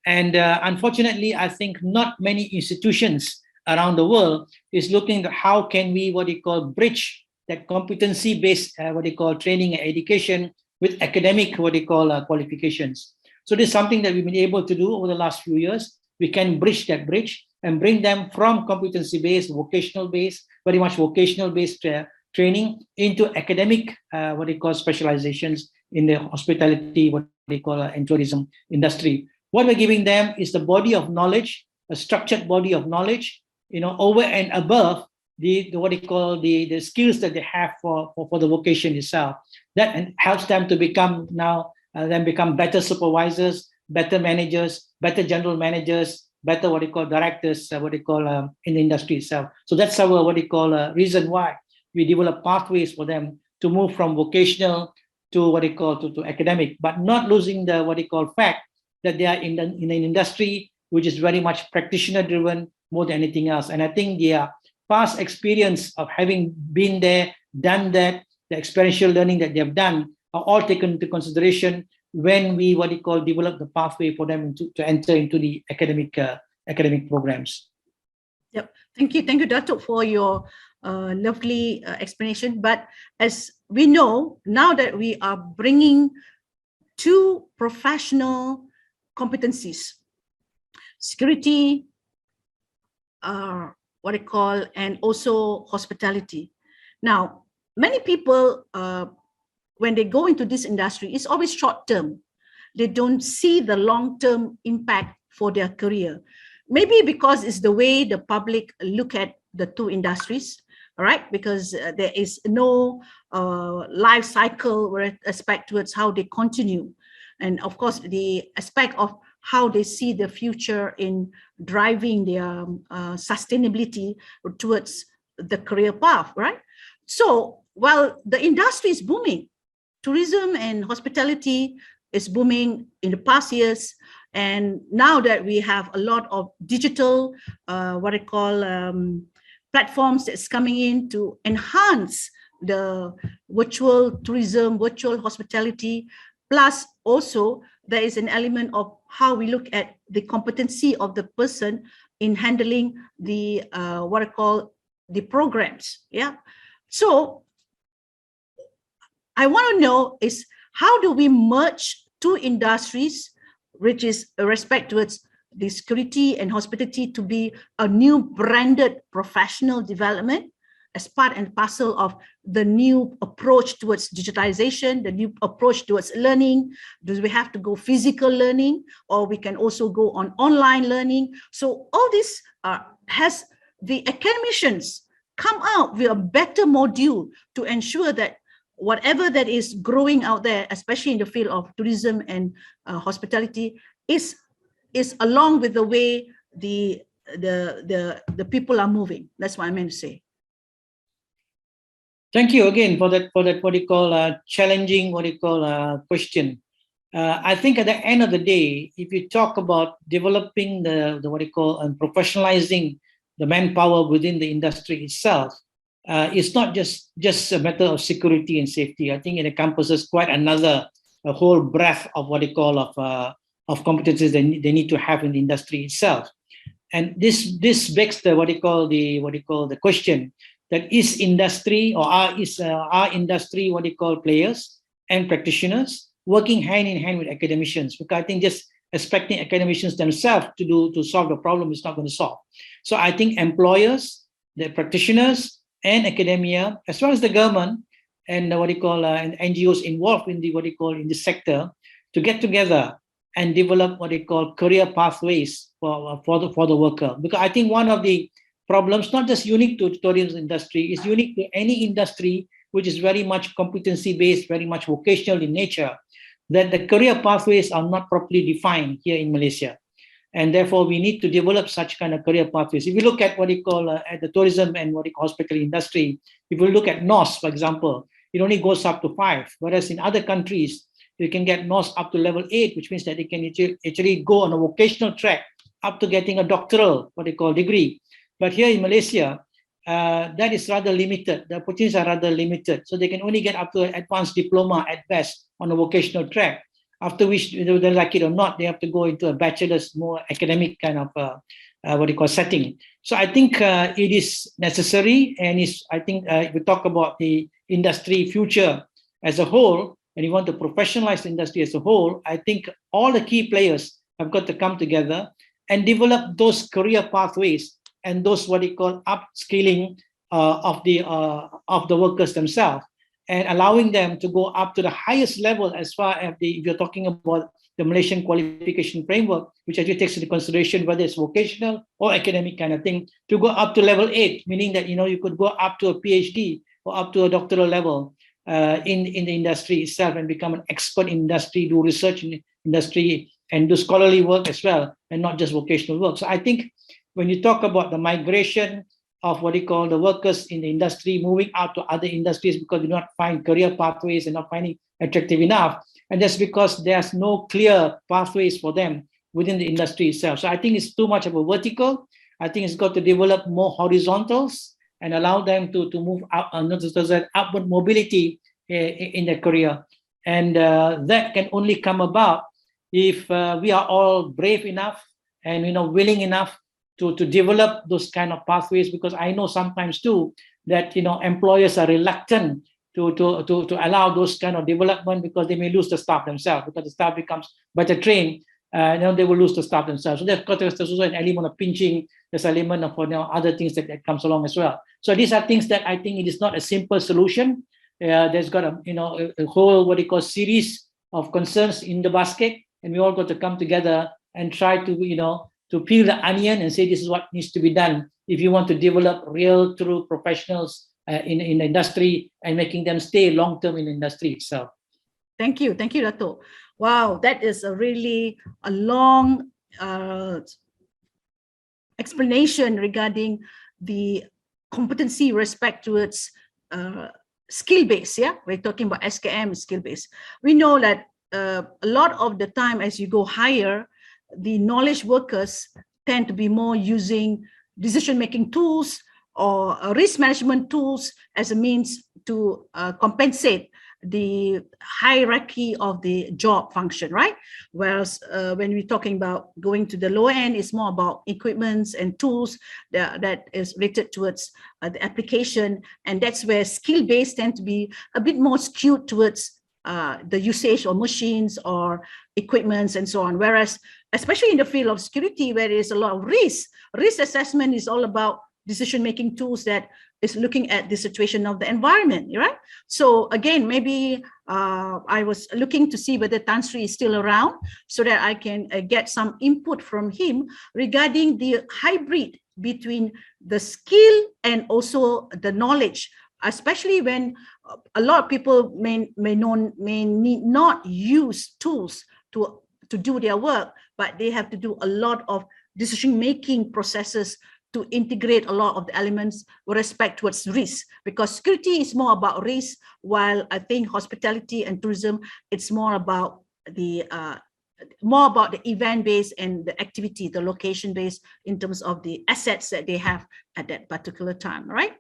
And unfortunately, I think not many institutions around the world is looking at how can we bridge that competency-based training and education with academic qualifications. So this is something that we've been able to do over the last few years. We can bridge that bridge and bring them from competency-based, vocational-based, very much vocational-based training into academic specializations in the hospitality and tourism industry. What we're giving them is the body of knowledge, a structured body of knowledge, over and above the skills that they have for the vocation itself. That helps them to become better supervisors, better managers, better general managers, better directors, in the industry itself. So that's our reason why we develop pathways for them to move from vocational to to academic, but not losing the fact that they are in an industry which is very much practitioner driven more than anything else. And I think their past experience of having been there, done that, the experiential learning that they have done are all taken into consideration when we develop the pathway for them to enter into the academic programs. Yep. Thank you, Dato', for your lovely explanation. But as we know, now that we are bringing two professional competencies, security, and also hospitality. Now, many people, when they go into this industry, it's always short term. They don't see the long-term impact for their career. Maybe because it's the way the public look at the two industries, all right? Because there is no life cycle aspect towards how they continue. And of course, the aspect of how they see the future in driving their sustainability towards the career path, right? So while the industry is booming, tourism and hospitality is booming in the past years, and now that we have a lot of digital, platforms that's coming in to enhance the virtual tourism, virtual hospitality, plus also there is an element of how we look at the competency of the person in handling the the programs. Yeah. So I want to know is how do we merge two industries, which is respect towards the security and hospitality, to be a new branded professional development as part and parcel of the new approach towards digitization, the new approach towards learning. Do we have to go physical learning, or we can also go on online learning? So all this has the academicians come out with a better module to ensure that whatever that is growing out there, especially in the field of tourism and hospitality, is along with the way the people are moving. That's what I meant to say. Thank you again for that challenging question. I think at the end of the day, if you talk about developing and professionalizing the manpower within the industry itself, it's not just a matter of security and safety. I think it encompasses quite a whole breadth of of competencies they need to have in the industry itself. And this begs the what you call the question that is industry or are industry what you call players and practitioners working hand in hand with academicians, because I think just expecting academicians themselves to solve the problem is not going to solve. So I think employers, the practitioners, and academia, as well as the government and and NGOs involved in the in the sector, to get together and develop what they call career pathways for the worker. Because I think one of the problems, not just unique to the tourism industry, is unique to any industry which is very much competency based, very much vocational in nature, that the career pathways are not properly defined here in Malaysia. And therefore, we need to develop such kind of career pathways. If you look at at the tourism and hospitality industry, if you look at NOS, for example, it only goes up to 5, whereas in other countries, you can get NOS up to level 8, which means that they can actually go on a vocational track up to getting a doctoral, degree. But here in Malaysia, that is rather limited. The opportunities are rather limited. So they can only get up to an advanced diploma at best on a vocational track, after which, whether like it or not, they have to go into a bachelor's, more academic kind of setting. So I think it is necessary, and I think if we talk about the industry future as a whole, and you want to professionalize the industry as a whole, I think all the key players have got to come together and develop those career pathways and those upskilling of the workers themselves, and allowing them to go up to the highest level as far as if you're talking about the Malaysian qualification framework, which actually takes into consideration whether it's vocational or academic kind of thing, to go up to level 8, meaning that you could go up to a PhD or up to a doctoral level in the industry itself and become an expert in industry, do research in industry, and do scholarly work as well, and not just vocational work. So I think when you talk about the migration of the workers in the industry moving out to other industries because they do not find career pathways and not finding attractive enough, and that's because there's no clear pathways for them within the industry itself. So I think it's too much of a vertical. I think it's got to develop more horizontals and allow them to move up, upward mobility in their career. And that can only come about if we are all brave enough and willing enough to develop those kind of pathways, because I know sometimes too that employers are reluctant to allow those kind of development because they may lose the staff themselves, because the staff becomes better trained, they will lose the staff themselves. So there's also an element of pinching, there's an element of other things that comes along as well. So these are things that I think it is not a simple solution. There's got a whole series of concerns in the basket, and we all got to come together and try to peel the onion and say this is what needs to be done if you want to develop real, true professionals in the industry and making them stay long-term in the industry itself. Thank you, Dato'. Wow, that is a really long explanation regarding the competency respect towards skill base. Yeah, we're talking about SKM skill base. We know that a lot of the time as you go higher, the knowledge workers tend to be more using decision-making tools or risk management tools as a means to compensate the hierarchy of the job function, right? Whereas when we're talking about going to the lower end, it's more about equipments and tools that is related towards the application, and that's where skill-based tend to be a bit more skewed towards the usage of machines or equipments and so on. Whereas, especially in the field of security, where there is a lot of risk assessment is all about decision-making tools that is looking at the situation of the environment, right? So again, maybe I was looking to see whether Tan Sri is still around so that I can get some input from him regarding the hybrid between the skill and also the knowledge, especially when a lot of people may need not use tools to do their work, but they have to do a lot of decision-making processes to integrate a lot of the elements with respect towards risk, because security is more about risk, while I think hospitality and tourism, it's more about the event-based and the activity, the location-based in terms of the assets that they have at that particular time, right?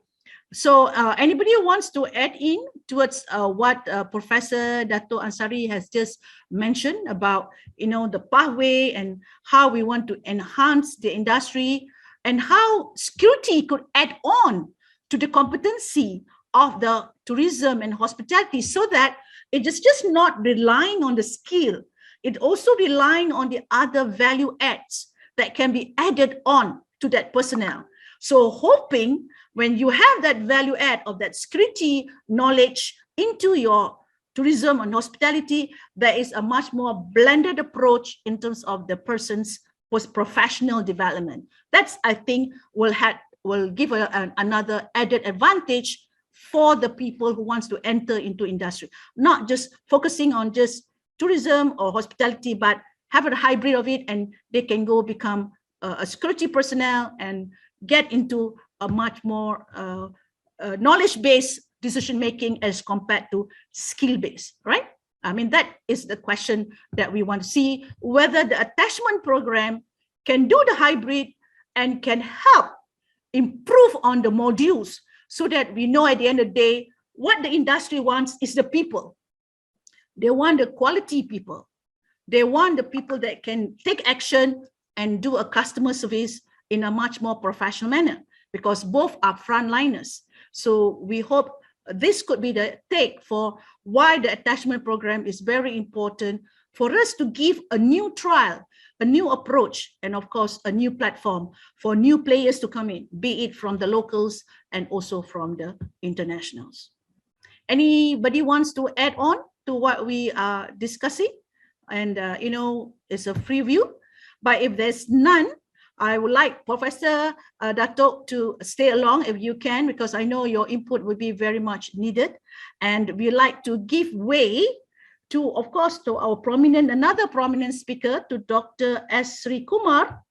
So anybody who wants to add in towards what Professor Dato Ansari has just mentioned about, the pathway and how we want to enhance the industry and how security could add on to the competency of the tourism and hospitality, so that it is just not relying on the skill, it also relying on the other value adds that can be added on to that personnel. So hoping when you have that value add of that security knowledge into your tourism and hospitality, there is a much more blended approach in terms of the person's post-professional development. That's, I think, will give another added advantage for the people who wants to enter into industry, not just focusing on just tourism or hospitality, but have a hybrid of it, and they can go become a security personnel and get into a much more knowledge-based decision-making as compared to skill-based, right? I mean, that is the question that we want to see, whether the attachment program can do the hybrid and can help improve on the modules, so that we know at the end of the day, what the industry wants is the people. They want the quality people. They want the people that can take action and do a customer service in a much more professional manner, because both are frontliners. So we hope this could be the take for why the attachment program is very important for us to give a new trial, a new approach, and of course, a new platform for new players to come in, be it from the locals and also from the internationals. Anybody wants to add on to what we are discussing? And, it's a free view. But if there's none, I would like Professor Dato to stay along if you can, because I know your input would be very much needed. And we like to give way to, of course, to our another prominent speaker, to Dr. S. Sri Kumar,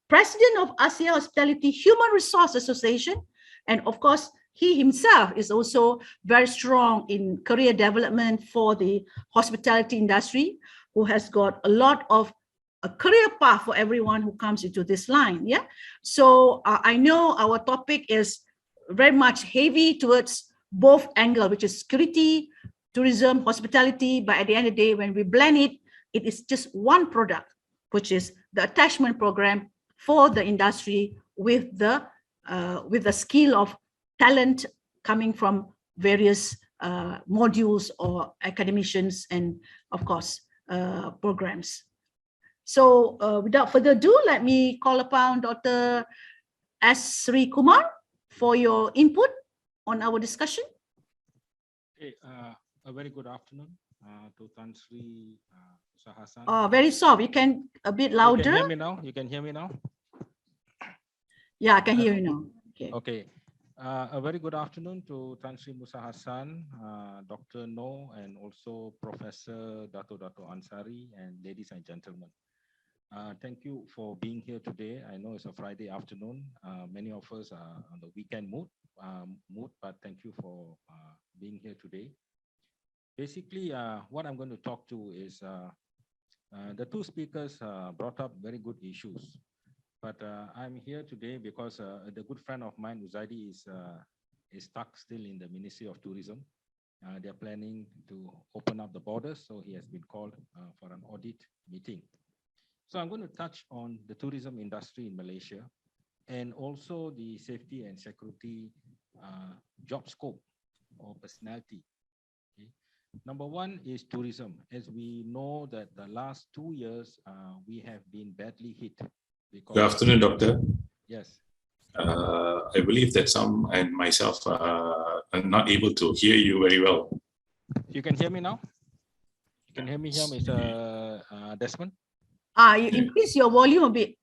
President of Asia Hospitality Human Resource Association. And of course, he himself is also very strong in career development for the hospitality industry, who has got a lot of a career path for everyone who comes into this line. Yeah. So I know our topic is very much heavy towards both angles, which is security, tourism, hospitality. But at the end of the day, when we blend it, it is just one product, which is the attachment program for the industry with the skill of talent coming from various modules or academicians and, of course, programs. So without further ado, let me call upon Dr. S. Sri Kumar for your input on our discussion. Okay, a very good afternoon to Tan Sri Sahasan. Very soft. You can a bit louder. You can hear me now? You can hear me now? Yeah, I can hear you now. Okay. Okay. A very good afternoon to Tan Sri Musa Hassan, Dr. No, and also Professor Dato Ansari, and ladies and gentlemen. Thank you for being here today. I know it's a Friday afternoon. Many of us are on the weekend mood, but thank you for being here today. Basically, what I'm going to talk to is the two speakers brought up very good issues. But I'm here today because the good friend of mine, Uzaidi, is stuck still in the Ministry of Tourism. They're planning to open up the borders, so he has been called for an audit meeting. So I'm going to touch on the tourism industry in Malaysia and also the safety and security job scope or personality. Okay. Number one is tourism. As we know that the last 2 years, we have been badly hit. Good afternoon, Doctor. Yes. I believe that some and myself are not able to hear you very well. You can hear me now? You can hear me here, Mr. Desmond? You increase your volume a bit.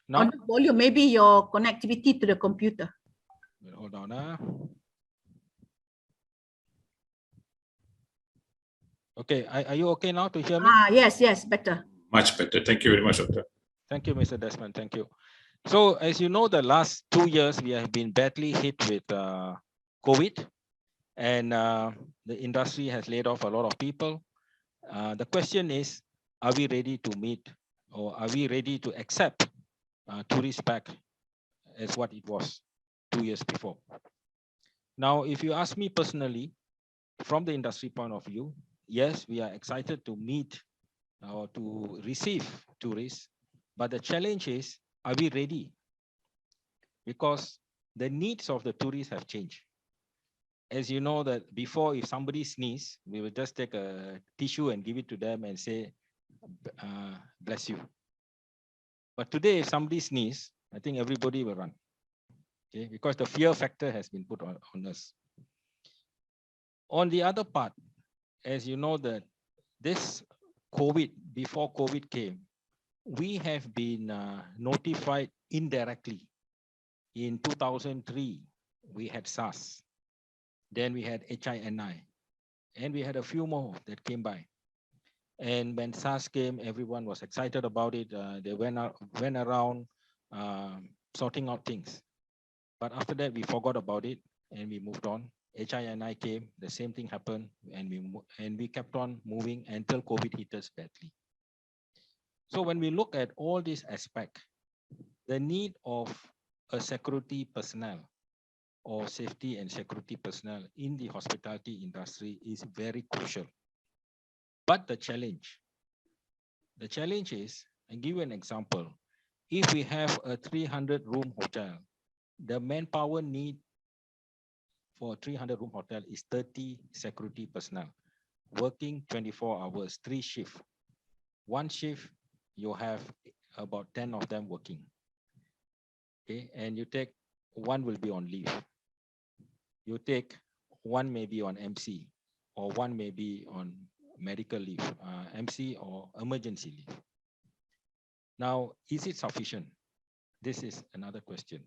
No? On the volume, maybe your connectivity to the computer. Hold on. Okay, are you okay now to hear me? Yes, better. Much better. Thank you very much, Doctor. Thank you, Mr. Desmond. Thank you. So, as you know, the last 2 years, we have been badly hit with COVID, and the industry has laid off a lot of people. The question is, are we ready to meet, or are we ready to accept tourists back as what it was 2 years before. Now, if you ask me personally, from the industry point of view, yes, we are excited to meet or to receive tourists, but the challenge is, are we ready? Because the needs of the tourists have changed. As you know that before, if somebody sneeze, we will just take a tissue and give it to them and say, bless you. But today, if somebody sneeze, I think everybody will run. Okay, because the fear factor has been put on us. On the other part, as you know that this COVID, before COVID came, we have been notified indirectly. In 2003, we had SARS. Then we had HINI. And we had a few more that came by. And when SARS came, everyone was excited about it. They went around sorting out things. But after that, we forgot about it and we moved on. HINI came, the same thing happened, and we kept on moving until COVID hit us badly. So when we look at all these aspects, the need of a security personnel or safety and security personnel in the hospitality industry is very crucial. But the challenge is, I'll give you an example. If we have a 300-room hotel, the manpower need for a 300-room hotel is 30 security personnel working 24 hours, 3 shifts. One shift, you have about 10 of them working. Okay, and you take one will be on leave. You take one maybe on MC, or one may be on medical leave, MC or emergency leave. Now, is it sufficient? This is another question.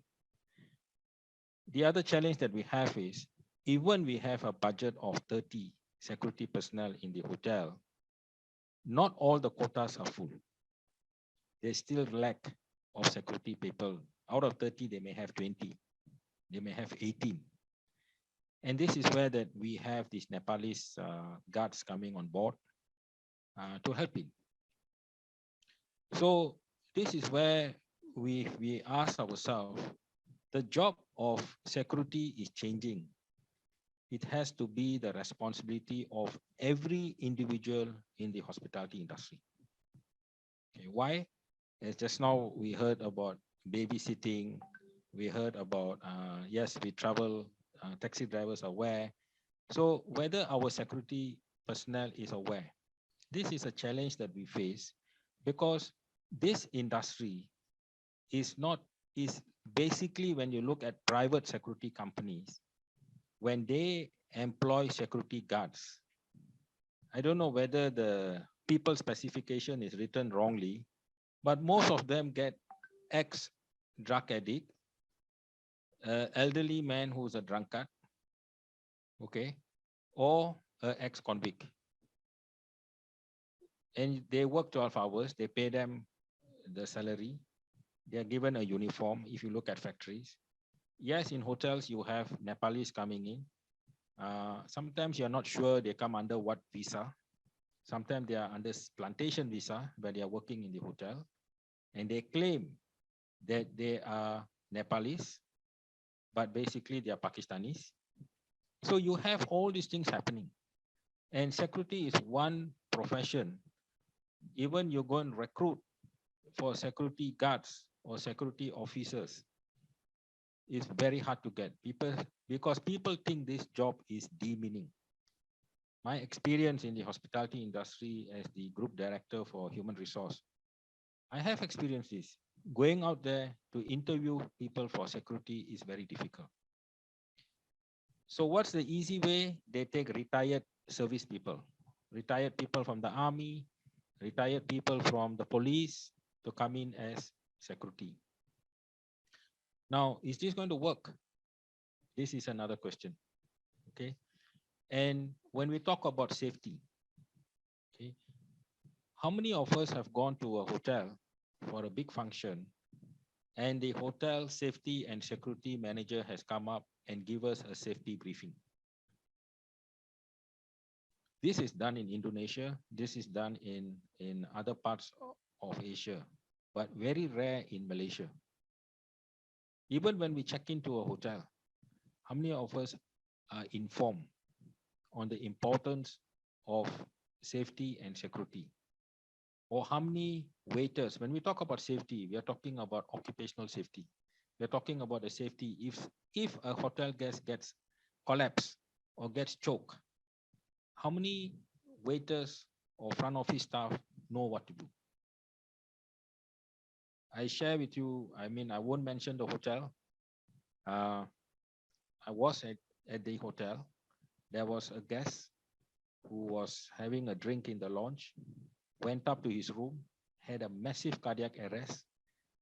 The other challenge that we have is, even we have a budget of 30 security personnel in the hotel, not all the quotas are full. They still lack of security people. Out of 30, they may have 20. They may have 18. And this is where that we have these Nepalese guards coming on board to help in. So this is where we ask ourselves, the job of security is changing. It has to be the responsibility of every individual in the hospitality industry. Okay, why? As just now we heard about babysitting, we heard about, yes, we travel, taxi drivers are aware. So whether our security personnel is aware, this is a challenge that we face, because this industry is basically, when you look at private security companies, when they employ security guards, I don't know whether the people specification is written wrongly, but most of them get ex-drug addict, elderly man who's a drunkard, okay, or an ex-convict. And they work 12 hours, they pay them the salary, they are given a uniform. If you look at factories, yes, in hotels, you have Nepalese coming in. Sometimes you're not sure they come under what visa. Sometimes they are under plantation visa, where they are working in the hotel. And they claim that they are Nepalese, but basically they are Pakistanis. So you have all these things happening. And security is one profession. Even you go and recruit for security guards or security officers, it's very hard to get people, because people think this job is demeaning. My experience in the hospitality industry as the group director for human resource, I have experienced this. Going out there to interview people for security is very difficult. So what's the easy way? They take retired service people from the army, retired people from the police to come in as security. Now, is this going to work? This is another question, okay? And when we talk about safety, okay, how many of us have gone to a hotel for a big function and the hotel safety and security manager has come up and give us a safety briefing? This is done in Indonesia. This is done in other parts of Asia, but very rare in Malaysia. Even when we check into a hotel, how many of us are informed on the importance of safety and security? Or how many waiters, when we talk about safety, we are talking about occupational safety. We're talking about the safety if a hotel guest gets collapsed or gets choked, how many waiters or front office staff know what to do? I share with you, I mean, I won't mention the hotel. I was at the hotel. There was a guest who was having a drink in the lounge, went up to his room, had a massive cardiac arrest.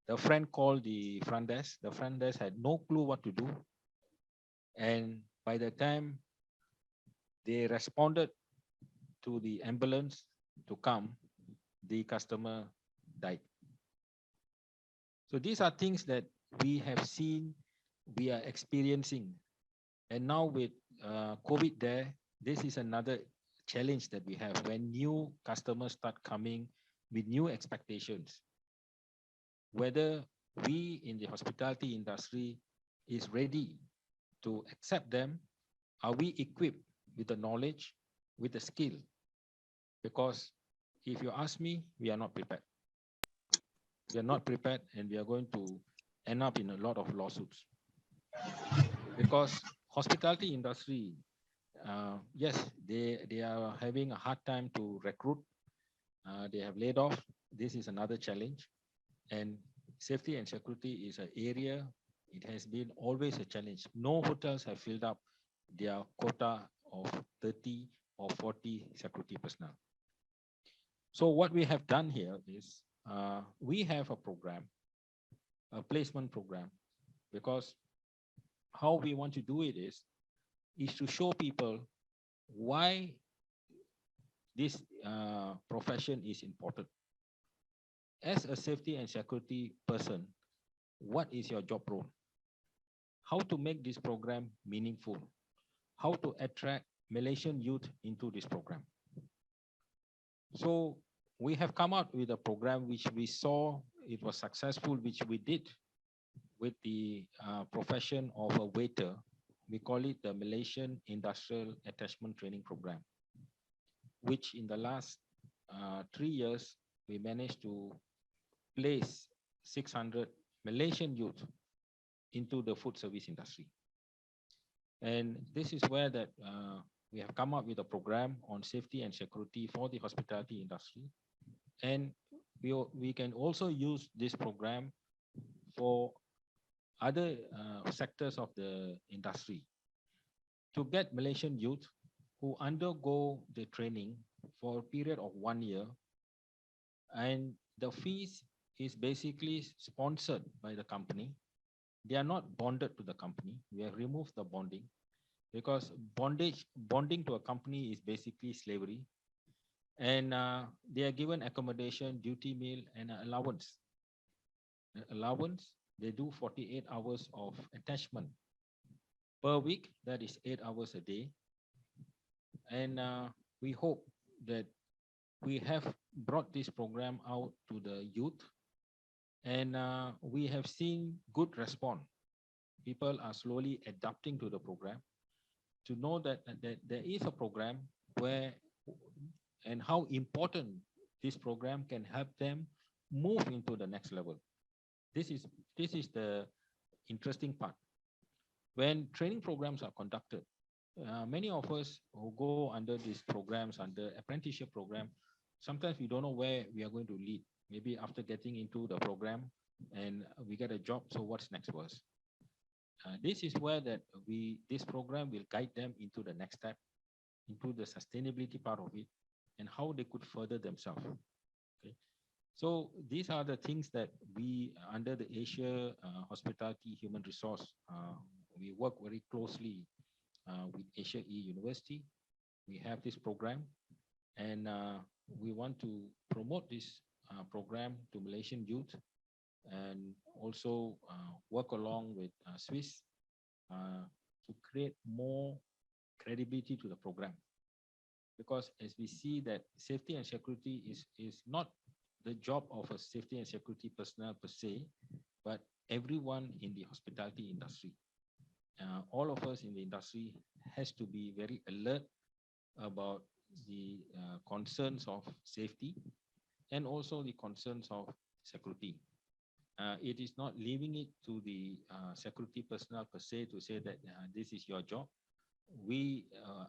The friend called the front desk. The front desk had no clue what to do. And by the time they responded to the ambulance to come, the customer died. So these are things that we have seen, we are experiencing. And now with COVID there, this is another challenge that we have when new customers start coming with new expectations. Whether we in the hospitality industry is ready to accept them, are we equipped with the knowledge, with the skill? Because if you ask me, we are not prepared. We are not prepared, and we are going to end up in a lot of lawsuits. Because hospitality industry, yes, they are having a hard time to recruit. They have laid off. This is another challenge. And safety and security is an area, it has been always a challenge. No hotels have filled up their quota of 30 or 40 security personnel. So what we have done here is we have a program, a placement program, because how we want to do it is to show people why this profession is important. As a safety and security person, what is your job role? How to make this program meaningful? How to attract Malaysian youth into this program? So we have come out with a program which we saw it was successful, which we did with the profession of a waiter. We call it the Malaysian Industrial Attachment Training Program, which in the last 3 years, we managed to place 600 Malaysian youth into the food service industry. And this is where that we have come up with a program on safety and security for the hospitality industry. And we can also use this program for other sectors of the industry to get Malaysian youth who undergo the training for a period of 1 year. And the fees is basically sponsored by the company. They are not bonded to the company. We have removed the bonding because bonding to a company is basically slavery. And they are given accommodation, duty meal, and allowance. Allowance, they do 48 hours of attachment per week. That is 8 hours a day. And we hope that we have brought this program out to the youth, and we have seen good response. People are slowly adapting to the program to know that there is a program where and how important this program can help them move into the next level. This is the interesting part. When training programs are conducted, many of us who go under these programs, under apprenticeship program, sometimes we don't know where we are going to lead. Maybe after getting into the program and we get a job, so what's next for us? This is where that this program will guide them into the next step, into the sustainability part of it, and how they could further themselves. Okay. So these are the things that we, under the Asia Hospitality Human Resource, we work very closely with Asia E University. We have this program, and we want to promote this program to Malaysian youth, and also work along with Swiss to create more credibility to the program. Because as we see that safety and security is not the job of a safety and security personnel per se, but everyone in the hospitality industry. All of us in the industry has to be very alert about the concerns of safety and also the concerns of security. It is not leaving it to the security personnel per se to say that this is your job.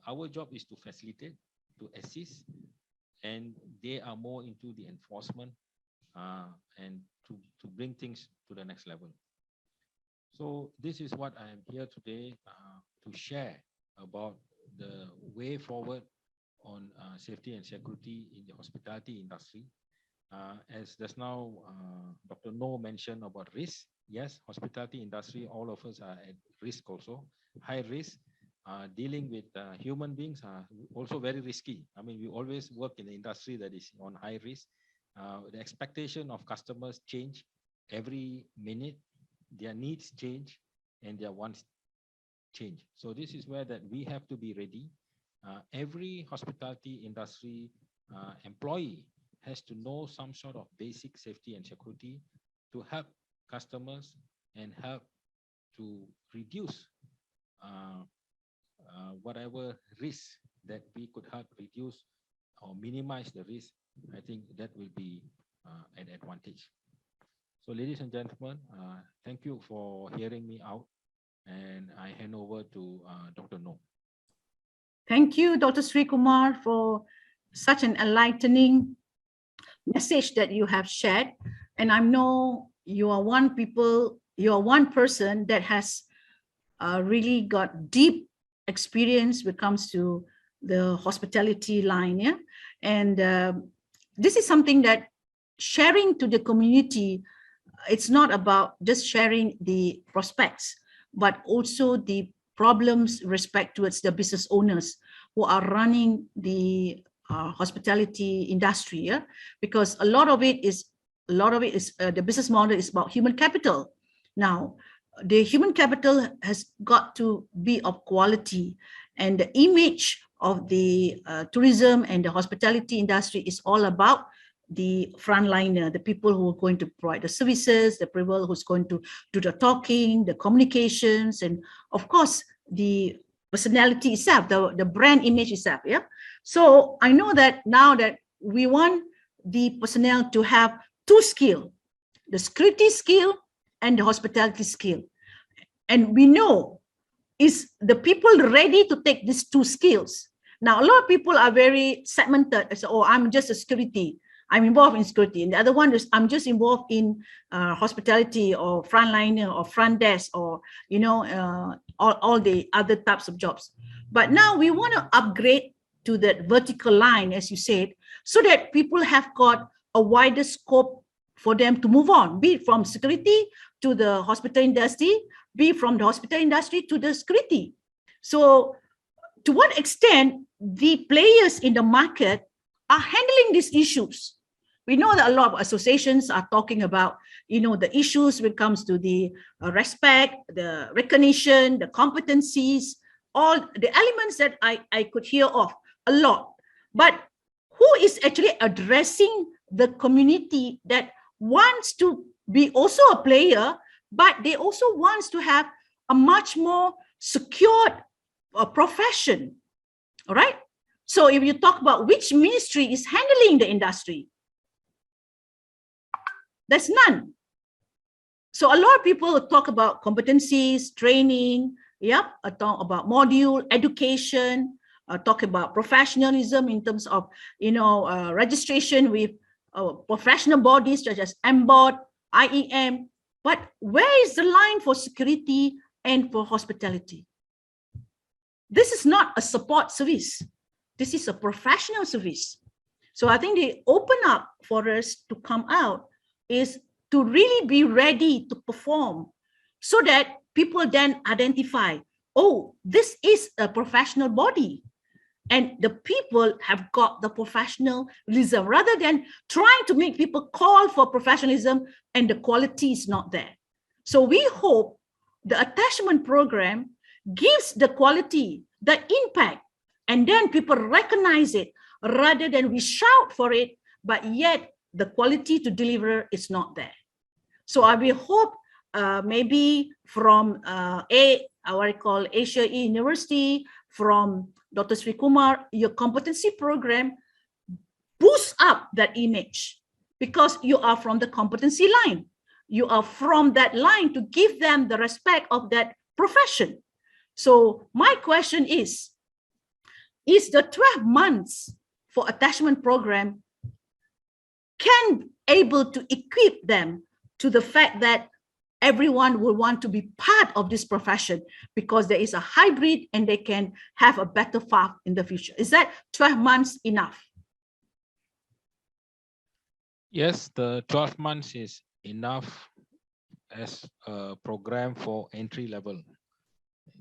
Our job is to facilitate, to assist, and they are more into the enforcement and to bring things to the next level. So this is what I am here today to share about the way forward on safety and security in the hospitality industry. As just now, Dr. No mentioned about risk. Yes, hospitality industry, all of us are at risk also, high risk. Dealing with human beings are also very risky. I mean, we always work in the industry that is on high risk. The expectation of customers change every minute. Their needs change and their wants change. So this is where that we have to be ready. Every hospitality industry employee has to know some sort of basic safety and security to help customers and help to reduce whatever risk that we could help reduce or minimize the risk. I think that will be an advantage. So ladies and gentlemen, thank you for hearing me out, and I hand over to Dr. No. Thank you, Dr. Sri Kumar, for such an enlightening message that you have shared. And I know you are one person that has really got deep experience when it comes to the hospitality line. Yeah? And this is something that sharing to the community, it's not about just sharing the prospects, but also the problems respect towards the business owners who are running the hospitality industry. Yeah? Because a lot of it is the business model is about human capital. Now, the human capital has got to be of quality, and the image of the tourism and the hospitality industry is all about the frontliner, the people who are going to provide the services, the people who's going to do the talking, the communications, and of course, the personality itself, the brand image itself. Yeah. So I know that now that we want the personnel to have two skills, the security skill and the hospitality skill. And we know, is the people ready to take these two skills? Now, a lot of people are very segmented. Say, oh, I'm just a security. I'm involved in security. And the other one is I'm just involved in hospitality or frontliner or front desk or, you know, all the other types of jobs. But now we want to upgrade to that vertical line, as you said, so that people have got a wider scope for them to move on, be it from security to the hospital industry, be from the hospital industry to the security. So to what extent the players in the market are handling these issues? We know that a lot of associations are talking about, you know, the issues when it comes to the respect, the recognition, the competencies, all the elements that I could hear of a lot. But who is actually addressing the community that wants to be also a player, but they also wants to have a much more secured profession, all right? So if you talk about which ministry is handling the industry, there's none. So a lot of people talk about competencies, training, talk about module, education, talk about professionalism in terms of, you know, registration with professional bodies such as MBOD, IEM. But where is the line for security and for hospitality? This is not a support service. This is a professional service. So I think they open up for us to come out is to really be ready to perform so that people then identify, oh, this is a professional body. And the people have got the professionalism rather than trying to make people call for professionalism and the quality is not there. So we hope the attachment program gives the quality, the impact, and then people recognize it rather than we shout for it, but yet the quality to deliver is not there. So I will hope maybe from what I call Asia University, from Dr. Sri Kumar, your competency program boosts up that image because you are from the competency line. You are from that line to give them the respect of that profession. So my question is the 12 months for attachment program can able to equip them to the fact that everyone will want to be part of this profession because there is a hybrid and they can have a better path in the future? Is that 12 months enough? Yes, the 12 months is enough as a program for entry level,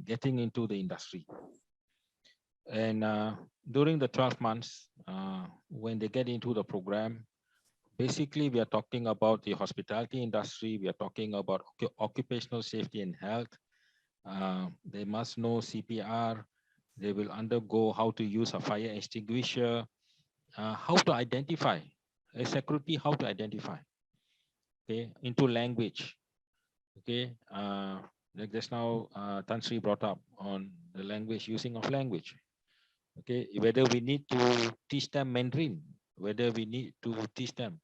getting into the industry. And during the 12 months, when they get into the program, basically we are talking about the hospitality industry, we are talking about occupational safety and health. They must know CPR, they will undergo how to use a fire extinguisher, how to identify, a security, how to identify, okay, into language, okay. Like just now, Tan Sri brought up on the language, using of language, okay, whether we need to teach them Mandarin, whether we need to teach them.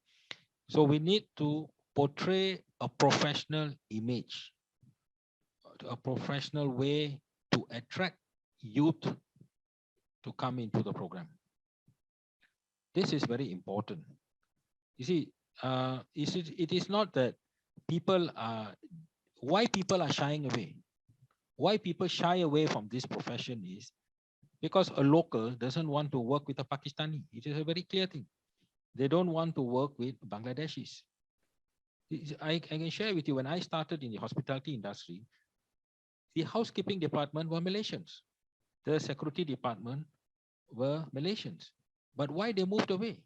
So we need to portray a professional image, a professional way to attract youth to come into the program. This is very important. You see, it is not that people are, why people are shying away. Why people shy away from this profession is because a local doesn't want to work with a Pakistani. It is a very clear thing. They don't want to work with Bangladeshis. I can share with you, when I started in the hospitality industry, the housekeeping department were Malaysians. The security department were Malaysians. But why they moved away?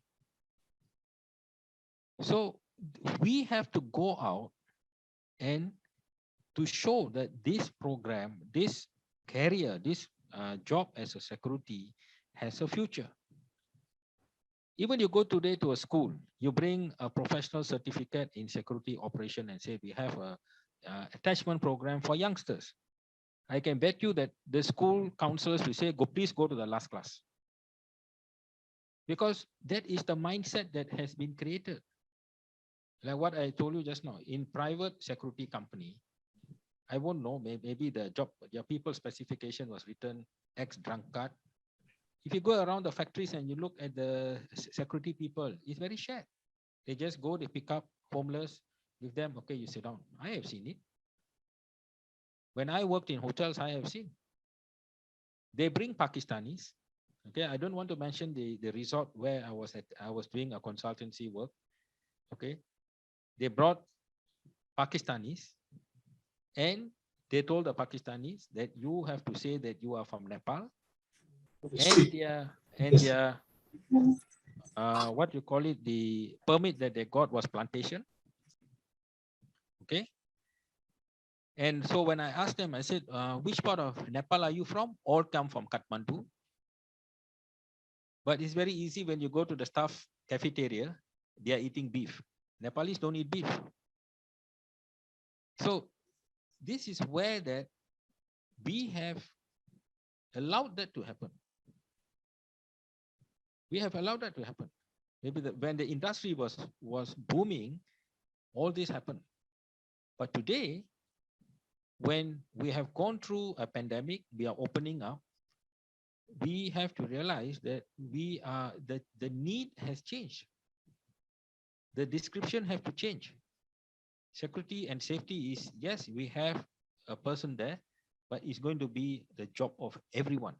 So we have to go out and to show that this program, this career, this job as a security has a future. Even you go today to a school, you bring a professional certificate in security operation and say, we have a attachment program for youngsters. I can bet you that the school counselors will say, please go to the last class. Because that is the mindset that has been created. Like what I told you just now, in private security company, I won't know, maybe the job, your people specification was written X drunkard. If you go around the factories and you look at the security people, it's very shared. They just go, they pick up homeless, give them, okay, you sit down. I have seen it. When I worked in hotels, I have seen. They bring Pakistanis. Okay, I don't want to mention the resort where I was doing a consultancy work. Okay, they brought Pakistanis and they told the Pakistanis that you have to say that you are from Nepal. And their what you call it, the permit that they got was plantation. Okay. And so when I asked them, I said, which part of Nepal are you from? All come from Kathmandu. But it's very easy when you go to the staff cafeteria, they are eating beef. Nepalese don't eat beef. So this is where that we have allowed that to happen. We have allowed that to happen. Maybe when the industry was booming, all this happened. But today, when we have gone through a pandemic, we are opening up, we have to realize that we are, the need has changed. The description have to change. Security and safety is, yes, we have a person there, but it's going to be the job of everyone.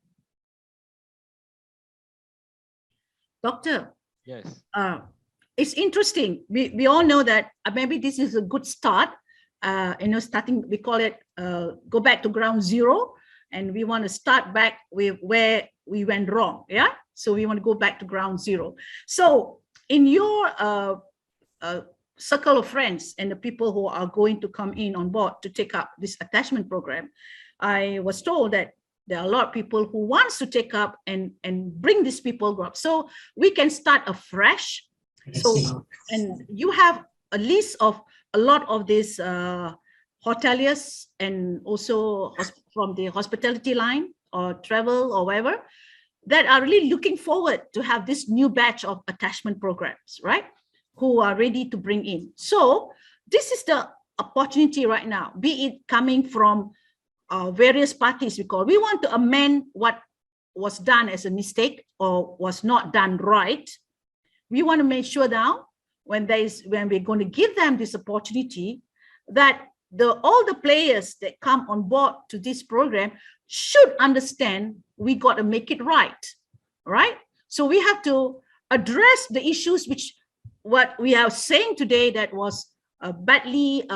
Doctor, yes, it's interesting. We all know that maybe this is a good start. Starting, we call it go back to ground zero, and we want to start back with where we went wrong. Yeah, so we want to go back to ground zero. So in your circle of friends and the people who are going to come in on board to take up this attachment program, I was told that there are a lot of people who wants to take up and bring these people up. So we can start afresh. So, and you have a list of a lot of these hoteliers and also from the hospitality line or travel or whatever, that are really looking forward to have this new batch of attachment programs, right? Who are ready to bring in. So this is the opportunity right now, be it coming from various parties, because we want to amend what was done as a mistake or was not done right. We want to make sure now when we're going to give them this opportunity, that all the players that come on board to this program should understand we got to make it right, right? So we have to address the issues which what we are saying today that was badly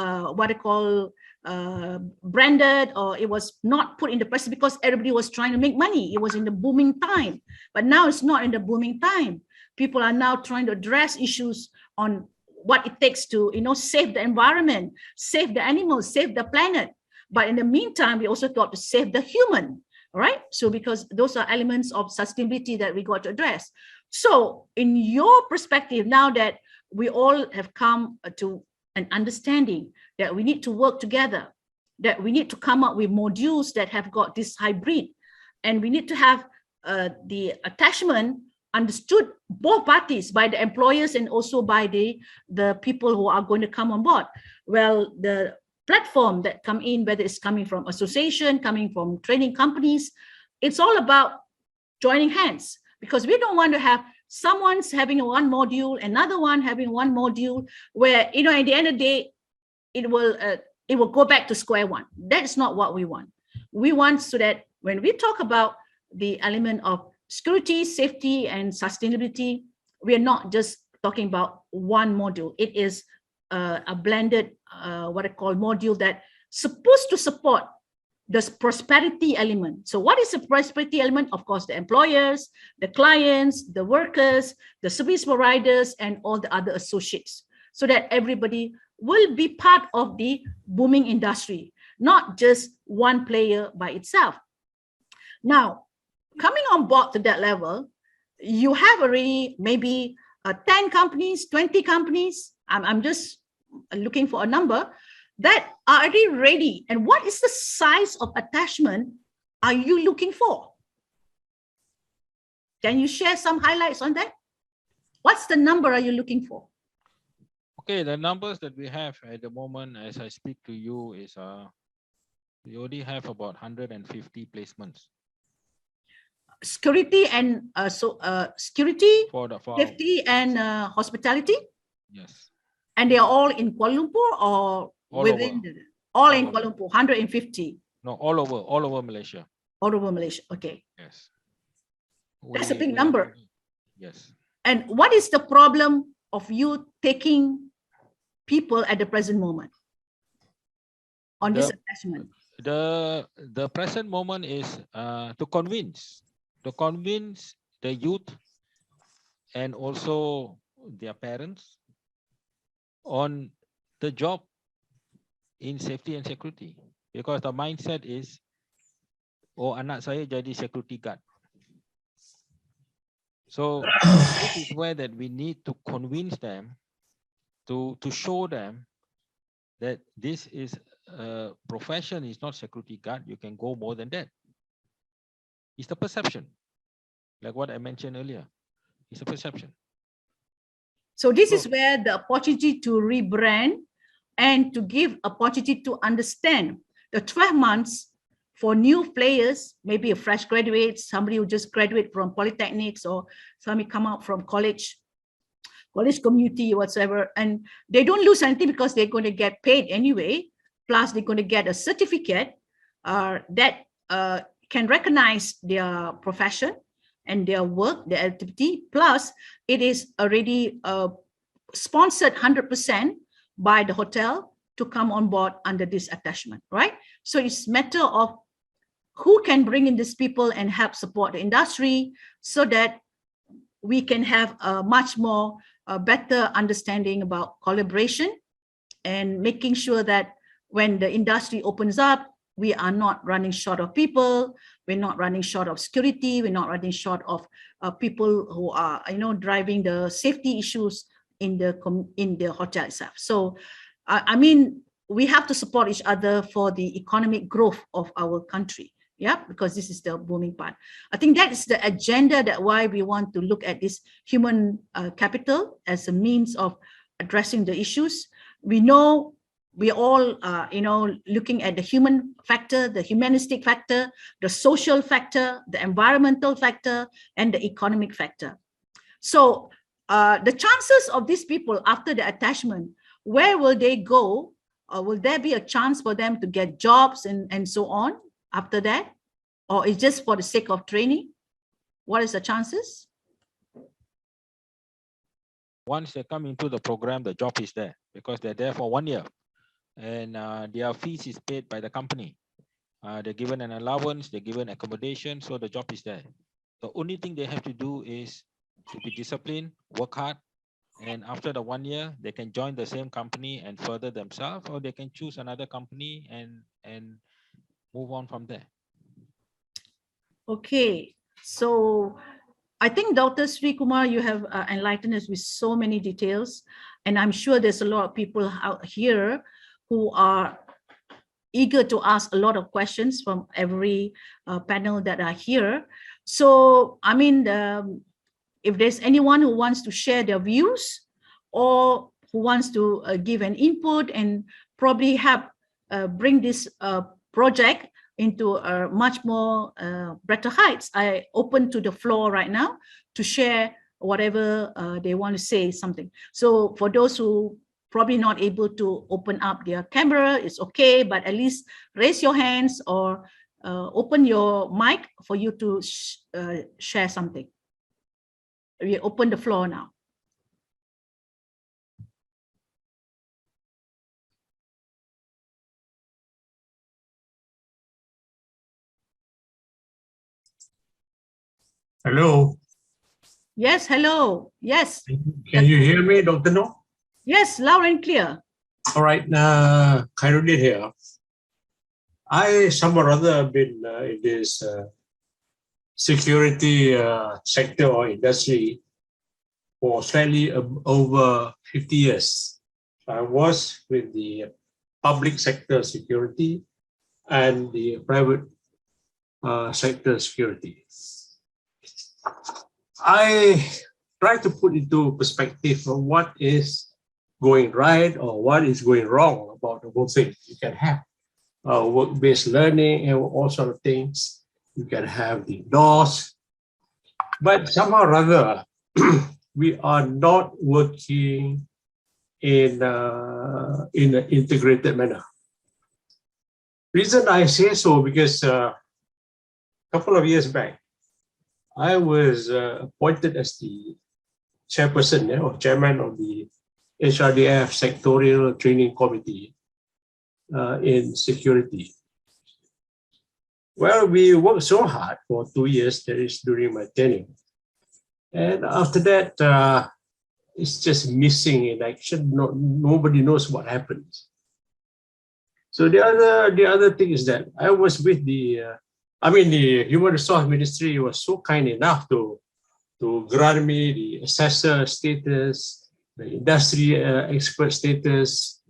branded, or it was not put in the press because everybody was trying to make money. It was in the booming time, but now it's not in the booming time. People are now trying to address issues on what it takes to, save the environment, save the animals, save the planet. But in the meantime, we also got to save the human, right? So because those are elements of sustainability that we got to address. So in your perspective, now that we all have come to an understanding that we need to work together, that we need to come up with modules that have got this hybrid, and we need to have the attachment understood both parties, by the employers and also by the people who are going to come on board. Well, the platform that come in, whether it's coming from association, coming from training companies, it's all about joining hands, because we don't want to have someone's having one module, another one having one module, where, at the end of the day, it will go back to square one. That's not what we want. We want so that when we talk about the element of security, safety, and sustainability, we are not just talking about one module. It is a blended, what I call module that supposed to support the prosperity element. So what is the prosperity element? Of course, the employers, the clients, the workers, the service providers, and all the other associates, so that everybody will be part of the booming industry, not just one player by itself. Now, coming on board to that level, you have already maybe 10 companies, 20 companies, I'm just looking for a number, that are already ready. And what is the size of attachment are you looking for? Can you share some highlights on that? What's the number are you looking for? Okay, the numbers that we have at the moment, as I speak to you, is we already have about 150 placements. Security and security, for safety, and hospitality. Yes. And they are all in Kuala Lumpur or All within over. all in Kuala Lumpur, 150. No, all over Malaysia. All over Malaysia. Okay. Yes. That's a big number. Yes. And what is the problem of you taking people at the present moment on this attachment? The present moment is to convince the youth and also their parents on the job in safety and security, because the mindset is, oh, anak saya jadi security guard. So this is where that we need to convince them, to show them that this is a profession, is not security guard. You can go more than that. It's the perception, like what I mentioned earlier. It's a perception. So this is where the opportunity to rebrand and to give opportunity to understand the 12 months for new players, maybe a fresh graduate, somebody who just graduate from polytechnics, or somebody come out from college community, whatsoever, and they don't lose anything because they're going to get paid anyway. Plus, they're going to get a certificate that can recognize their profession and their work, their activity. Plus, it is already sponsored 100% by the hotel to come on board under this attachment, right? So it's a matter of who can bring in these people and help support the industry, so that we can have a much more better understanding about collaboration and making sure that when the industry opens up, we are not running short of people, we're not running short of security, we're not running short of people who are, driving the safety issues in the hotel itself. So, I mean, we have to support each other for the economic growth of our country. Yeah, because this is the booming part. I think that is the agenda, that why we want to look at this human capital as a means of addressing the issues. We know we all, looking at the human factor, the humanistic factor, the social factor, the environmental factor, and the economic factor. So the chances of these people after the attachment, where will they go? Will there be a chance for them to get jobs and so on after that? Or it's just for the sake of training? What is the chances? Once they come into the program, the job is there because they're there for 1 year, and their fees is paid by the company. They're given an allowance, they're given accommodation, so the job is there. The only thing they have to do is to be disciplined, work hard, and after the 1 year, they can join the same company and further themselves, or they can choose another company and move on from there. Okay, so I think Dr. Sri Kumar, you have enlightened us with so many details, and I'm sure there's a lot of people out here who are eager to ask a lot of questions from every panel that are here. So, I mean, if there's anyone who wants to share their views or who wants to give an input and probably help bring this project into a much more better heights, I open to the floor right now to share whatever they want to say something. So for those who probably not able to open up their camera, it's okay, but at least raise your hands or open your mic for you to share something. We open the floor now. Hello. Yes, hello. Yes. Can you hear me, Dr. No? Yes, loud and clear. All right, Khairuddin here. I somewhat rather been in this security sector or industry for slightly over 50 years. I was with the public sector security and the private sector security. I try to put into perspective of what is going right or what is going wrong about the whole thing. You can have work-based learning and all sort of things. You can have the laws, but somehow or other, we are not working in an integrated manner. Reason I say so because a couple of years back, I was appointed as the chairperson or chairman of the HRDF Sectorial Training Committee in security. Well, we worked so hard for 2 years, that is during my tenure. And after that, it's just missing in action. Nobody knows what happens. So the other thing is that I was with the Human Resource Ministry was so kind enough to grant me the assessor status, the industry expert status,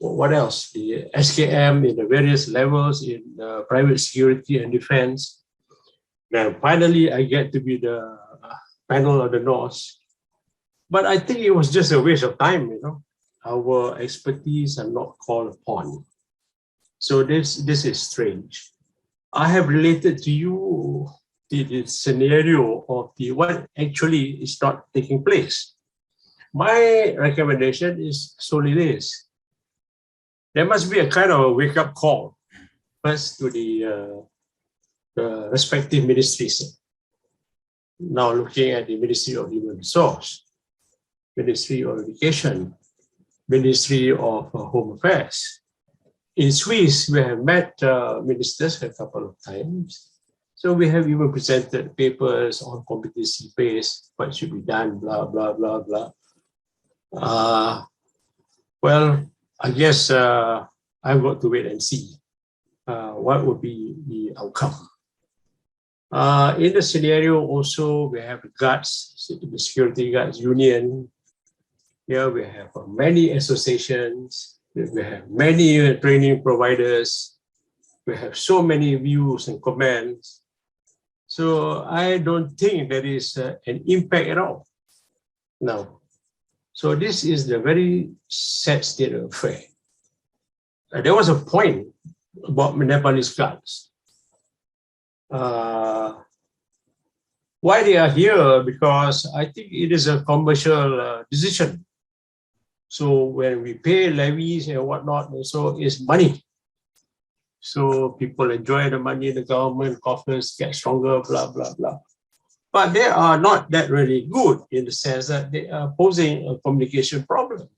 what else? The SKM in the various levels in private security and defense. Then finally, I get to be the panel of the North. But I think it was just a waste of time, Our expertise are not called upon. So this is strange. I have related to you the scenario of what actually is not taking place. My recommendation is solely this. There must be a kind of a wake-up call first to the respective ministries. Now looking at the Ministry of Human Resource, Ministry of Education, Ministry of Home Affairs. In Swiss, we have met ministers a couple of times. So we have even presented papers on competency-based, what should be done, blah, blah, blah, blah. Well, I guess I've got to wait and see what would be the outcome. In the scenario also, we have the guards, the security guards union, Here we have many associations, we have many training providers, we have so many views and comments. So I don't think there is an impact at all now. So this is the very sad state of affairs. There was a point about Nepalese guards. Why they are here? Because I think it is a commercial decision. So when we pay levies and whatnot, also is money. So people enjoy the money, the government coffers get stronger, blah, blah, blah. But they are not that really good in the sense that they are posing a communication problem.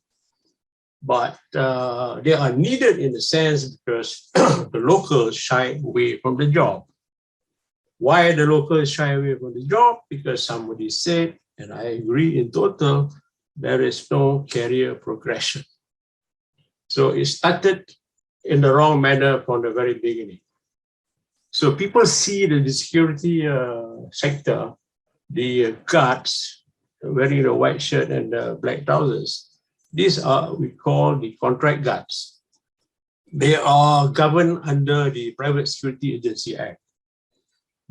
But they are needed in the sense because the locals shy away from the job. Why the locals shy away from the job? Because somebody said, and I agree in total, there is no career progression. So it started in the wrong manner from the very beginning. So people see the security sector, the guards wearing the white shirt and the black trousers. These are, we call the contract guards. They are governed under the Private Security Agency Act.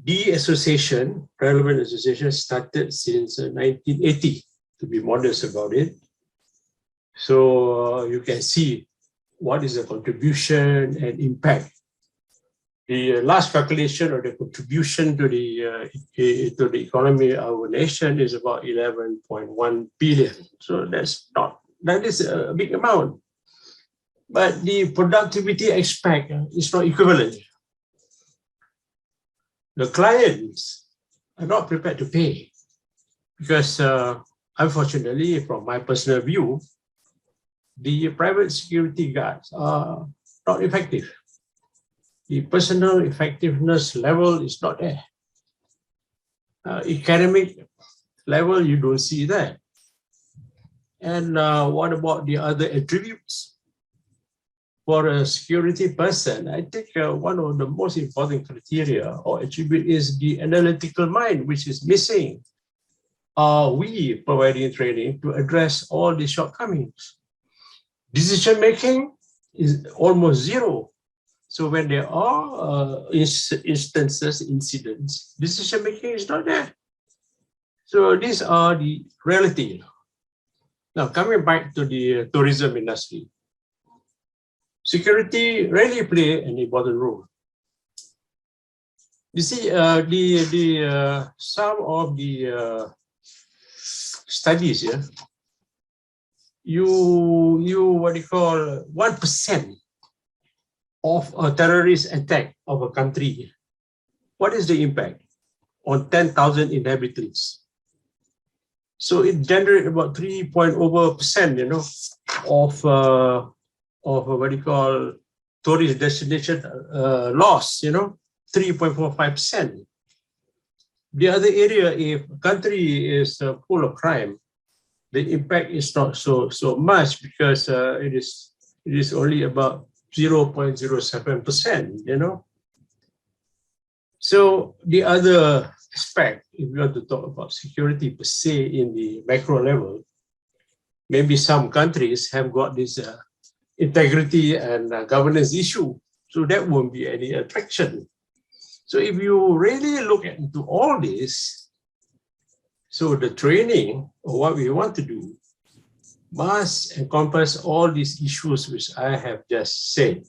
The association, relevant association, started since 1980, to be modest about it. So you can see what is the contribution and impact. The last calculation of the contribution to the economy of our nation is about 11.1 billion. So that is a big amount. But the productivity aspect is not equivalent. The clients are not prepared to pay because, unfortunately, from my personal view, the private security guards are not effective. The personal effectiveness level is not there. Academic level, you don't see that. And what about the other attributes? For a security person, I think one of the most important criteria or attribute is the analytical mind, which is missing. Are we providing training to address all the shortcomings? Decision-making is almost zero. So when there are instances, incidents, decision-making is not there. So these are the reality. Now, coming back to the tourism industry, security really play an important role. You see, some of the studies here, what you call 1% of a terrorist attack of a country. What is the impact on 10,000 inhabitants? So it generates about 3% of what you call tourist destination loss, 3.45%. The other area, if a country is full of crime, the impact is not so much because it is only about 0.07%, So the other aspect, if we want to talk about security per se in the macro level, maybe some countries have got this integrity and governance issue, so that won't be any attraction. So if you really look into all this, so the training or what we want to do must encompass all these issues which I have just said.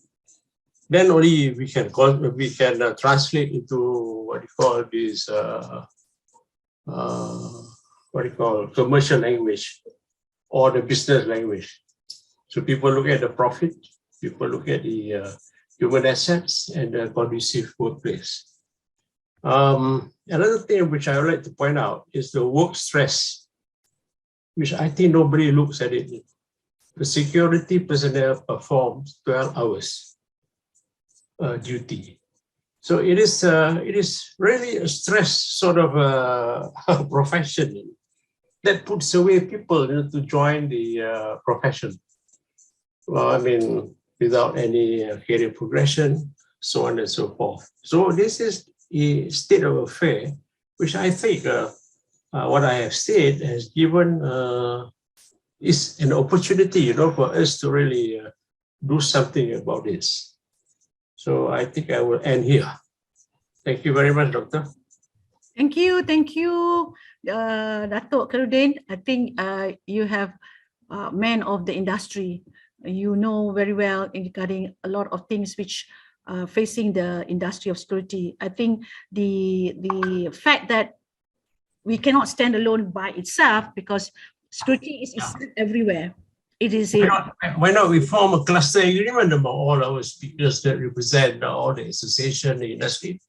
Then only we can translate into what you call this commercial language or the business language. So people look at the profit, people look at the human assets and the conducive workplace. Another thing which I would like to point out is the work stress, which I think nobody looks at it. The security personnel performs 12 hours duty. So it is really a stress sort of profession that puts away people to join the profession. Well, I mean, without any career progression, so on and so forth. So this is a state of affair, which I think what I have said has given is an opportunity, you know, for us to really do something about this. So I think I will end here. Thank you very much, Doctor. Thank you, Datuk Khairudin. I think you have man of the industry. You know very well regarding a lot of things which facing the industry of security. I think the fact that we cannot stand alone by itself, because security is everywhere. It is Why not we form a cluster agreement among all our speakers that represent all the association, the industry?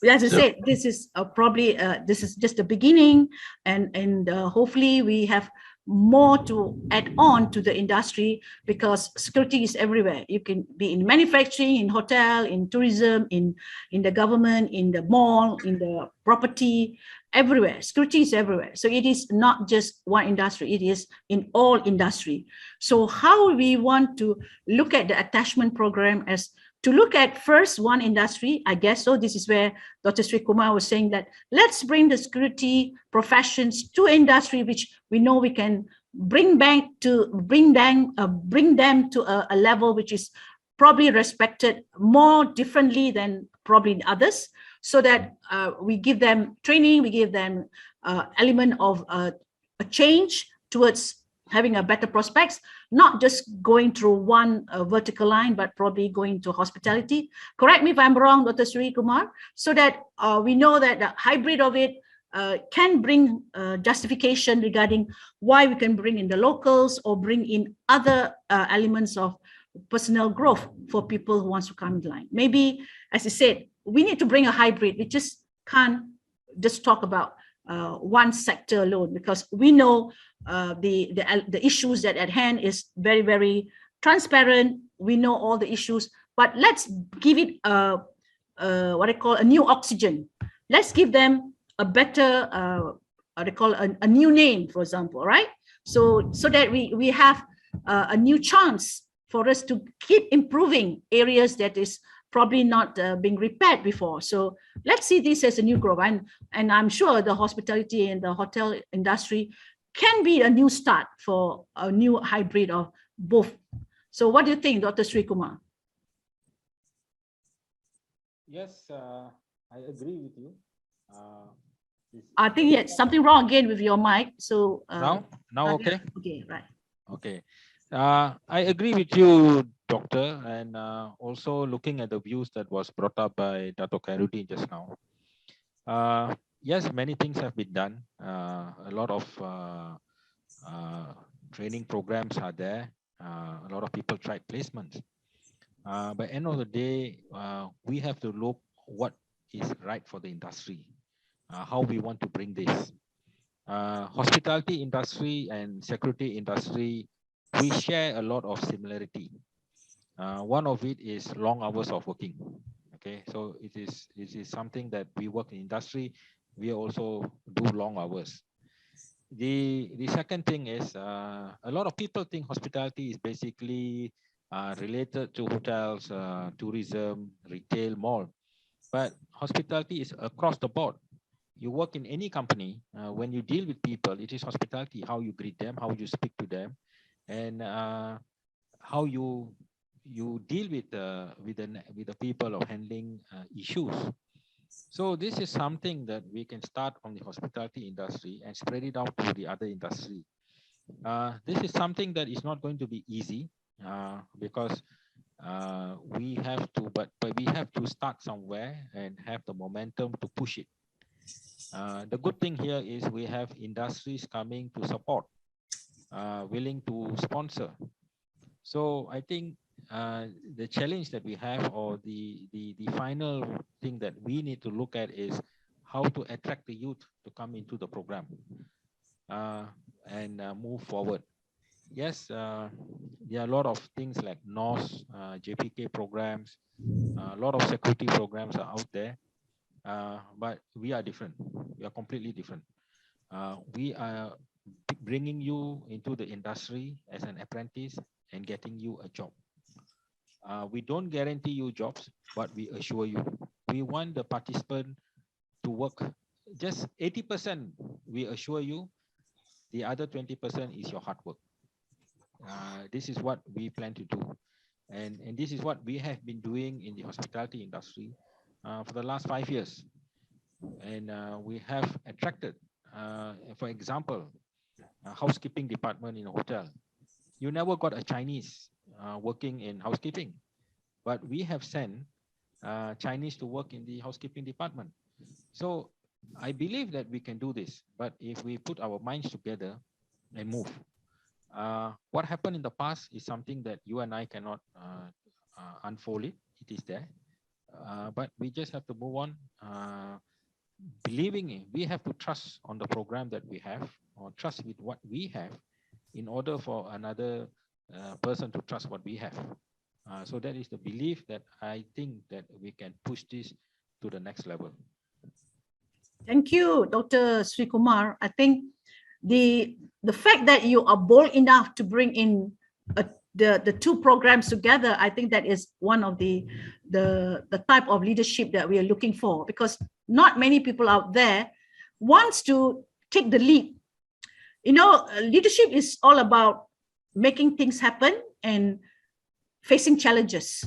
As I said, this is probably this is just the beginning, and hopefully we have more to add on to the industry, because security is everywhere. You can be in manufacturing, in hotel, in tourism, in the government, in the mall, in the property, everywhere. Security is everywhere. So it is not just one industry, it is in all industry. So how we want to look at the attachment program as to look at first one industry, I guess so. This is where Dr. Sri Kumar was saying that let's bring the security professions to industry, which we know we can bring them to a level which is probably respected more differently than probably in others, so that we give them training, we give them element of a change towards having a better prospects, not just going through one vertical line, but probably going to hospitality. Correct me if I'm wrong, Dr. Sri Kumar, so that we know that the hybrid of it can bring justification regarding why we can bring in the locals or bring in other elements of personal growth for people who wants to come in line. Maybe, as I said, we need to bring a hybrid. We just can't just talk about one sector alone, because we know the issues that at hand is very, very transparent. We know all the issues, but let's give it what I call a new oxygen. Let's give them a better what I call a new name, for example, right? So that we have a new chance for us to keep improving areas that is probably not being repaired before. So let's see this as a new growth, and I'm sure the hospitality and the hotel industry can be a new start for a new hybrid of both. So what do you think, Dr. Sri Kumar? Yes, I agree with you. I think it's something wrong again with your mic. So now okay. Okay, right. Okay. I agree with you, Doctor, and also looking at the views that was brought up by Dr. Khairudin just now. Yes, many things have been done. A lot of training programs are there. A lot of people tried placements. But end of the day, we have to look what is right for the industry, how we want to bring this. Hospitality industry and security industry, we share a lot of similarity. One of it is long hours of working. Okay, so it is something that we work in industry. We also do long hours. The second thing is a lot of people think hospitality is basically related to hotels, tourism, retail, mall, but hospitality is across the board. You work in any company, when you deal with people, it is hospitality, how you greet them, how you speak to them, and how you deal with the people of handling issues. So this is something that we can start from the hospitality industry and spread it out to the other industry. This is something that is not going to be easy, because we have to, but we have to start somewhere and have the momentum to push it. The good thing here is we have industries coming to support, willing to sponsor. So I think the challenge that we have, or the final thing that we need to look at, is how to attract the youth to come into the program and move forward. Yes, there are a lot of things like NOS, JPK programs, a lot of security programs are out there. But we are different. We are completely different. We are bringing you into the industry as an apprentice and getting you a job. We don't guarantee you jobs, but we assure you. We want the participant to work just 80%. We assure you The other 20% is your hard work. This is what we plan to do. And this is what we have been doing in the hospitality industry for the last 5 years. And we have attracted, for example, a housekeeping department in a hotel. You never got a Chinese working in housekeeping, but we have sent Chinese to work in the housekeeping department. So I believe that we can do this, but if we put our minds together and move. What happened in the past is something that you and I cannot unfold it. It is there, but we just have to move on. Believing in, we have to trust on the program that we have, or trust with what we have, in order for another person to trust what we have. So that is the belief that I think that we can push this to the next level. Thank you, Dr. Sri Kumar. I think the fact that you are bold enough to bring in the two programs together, I think that is one of the type of leadership that we are looking for, because not many people out there wants to take the lead. You know, leadership is all about making things happen and facing challenges.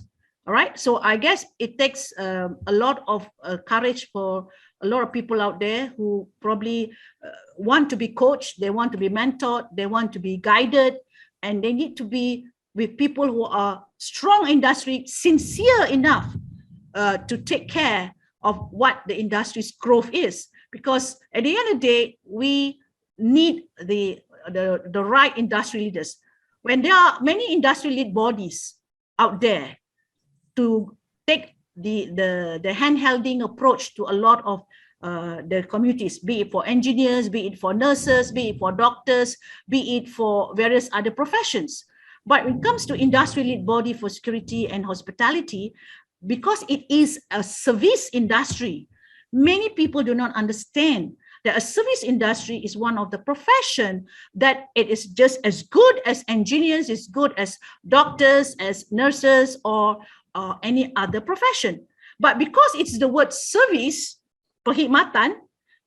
All right. So I guess it takes a lot of courage for a lot of people out there who probably want to be coached, they want to be mentored, they want to be guided, and they need to be with people who are strong industry, sincere enough to take care of what the industry's growth is. Because at the end of the day, we need the right industry leaders. When there are many industry lead bodies out there to take the hand-holding approach to a lot of the communities, be it for engineers, be it for nurses, be it for doctors, be it for various other professions. But when it comes to industry lead body for security and hospitality, because it is a service industry, many people do not understand that a service industry is one of the profession that it is just as good as engineers, as good as doctors, as nurses, or any other profession. But because it's the word service, perkhidmatan,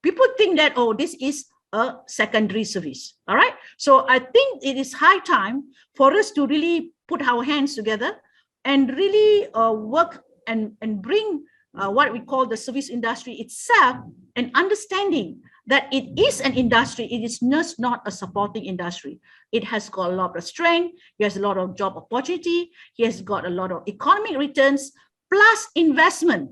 people think that, oh, this is a secondary service. All right. So I think it is high time for us to really put our hands together and really work and bring what we call the service industry itself, and understanding that it is an industry, it is just not a supporting industry. It has got a lot of strength, it has a lot of job opportunity, it has got a lot of economic returns, plus investment.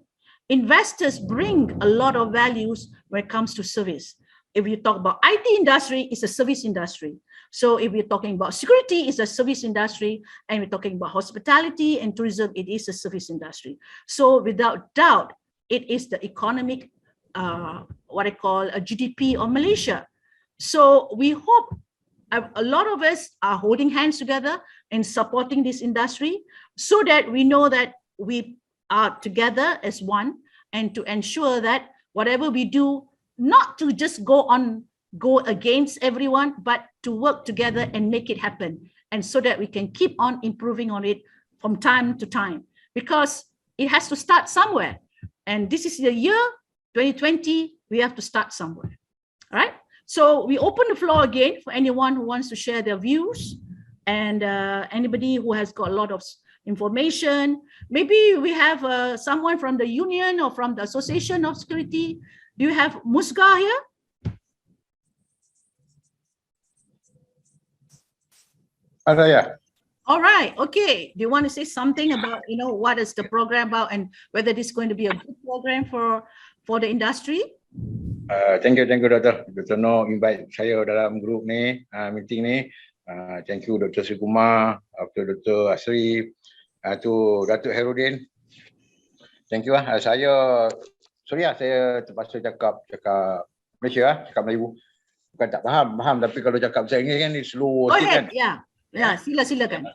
Investors bring a lot of values when it comes to service. If you talk about IT industry, it's a service industry. So if we're talking about security, it's a service industry, and we're talking about hospitality and tourism, it is a service industry. So without doubt, it is the economic, what I call a GDP of Malaysia. So we hope a lot of us are holding hands together and supporting this industry, so that we know that we are together as one, and to ensure that whatever we do, not to just go against everyone, but to work together and make it happen, and so that we can keep on improving on it from time to time, because it has to start somewhere. And this is the year 2020, we have to start somewhere. All right. So we open the floor again for anyone who wants to share their views, and anybody who has got a lot of information. Maybe we have someone from the union or from the Association of Security. Do you have Musga here? Ada ya. All right. Okay. Do you want to say something about, what is the program about, and whether this is going to be a good program for the industry? Thank you, Dr. No invite saya dalam grup ni, meeting ni. Thank you, Dr. Sri Kumar, Dr. Asri, Datuk Herudin. Thank you. Saya terpaksa cakap Malaysia, cakap Melayu. Bukan tak faham, tapi kalau cakap bahasa Inggeris kan slow sikit kan. Ya, silakan.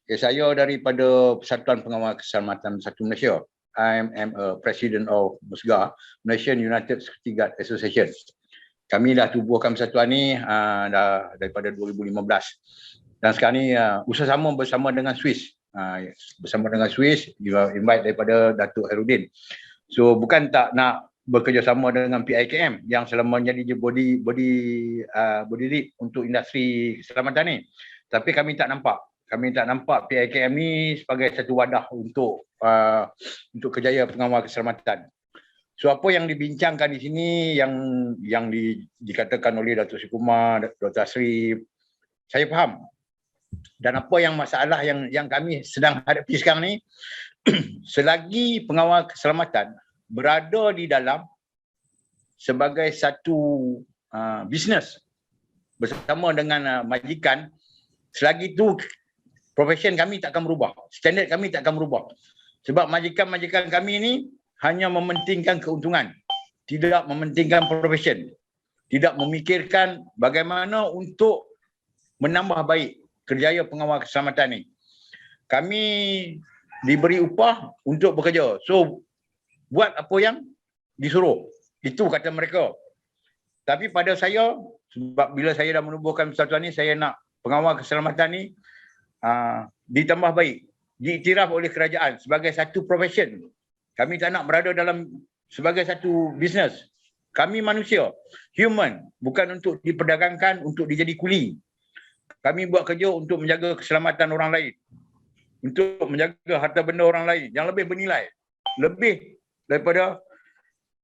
Okay, saya daripada Persatuan Pengawal Keselamatan Satu Malaysia. I am a president of MUSGA, Malaysian United Security Guard Association. Kami dah tubuhkan persatuan ni dah daripada 2015. Dan sekarang ni usaha bersama dengan Swiss. Bersama dengan Swiss, invite daripada Datuk Herudin. So bukan tak nak bekerjasama dengan PIKM yang selamanya jadi body lead untuk industri keselamatan ni. Tapi kami tak nampak PIKM ni sebagai satu wadah untuk kerjaya pengawal keselamatan. So apa yang dibincangkan di sini yang dikatakan oleh Datuk Sri Kumar, Dr. Asri, saya faham. Dan apa yang masalah yang kami sedang hadapi sekarang ni, selagi pengawal keselamatan berada di dalam sebagai satu bisnes bersama dengan majikan, selagi itu profession kami tak akan berubah, standard kami tak akan berubah. Sebab majikan-majikan kami ni hanya mementingkan keuntungan, tidak mementingkan profession, tidak memikirkan bagaimana untuk menambah baik kerjaya pengawal keselamatan ni. Kami diberi upah untuk bekerja. So, buat apa yang disuruh. Itu kata mereka. Tapi pada saya, sebab bila saya dah menubuhkan persatuan ni, saya nak pengawal keselamatan ni ditambah baik, diiktiraf oleh kerajaan sebagai satu profession. Kami tak nak berada dalam sebagai satu bisnes. Kami manusia, human, bukan untuk diperdagangkan, untuk dijadi kuli. Kami buat kerja untuk menjaga keselamatan orang lain, untuk menjaga harta benda orang lain yang lebih bernilai, lebih daripada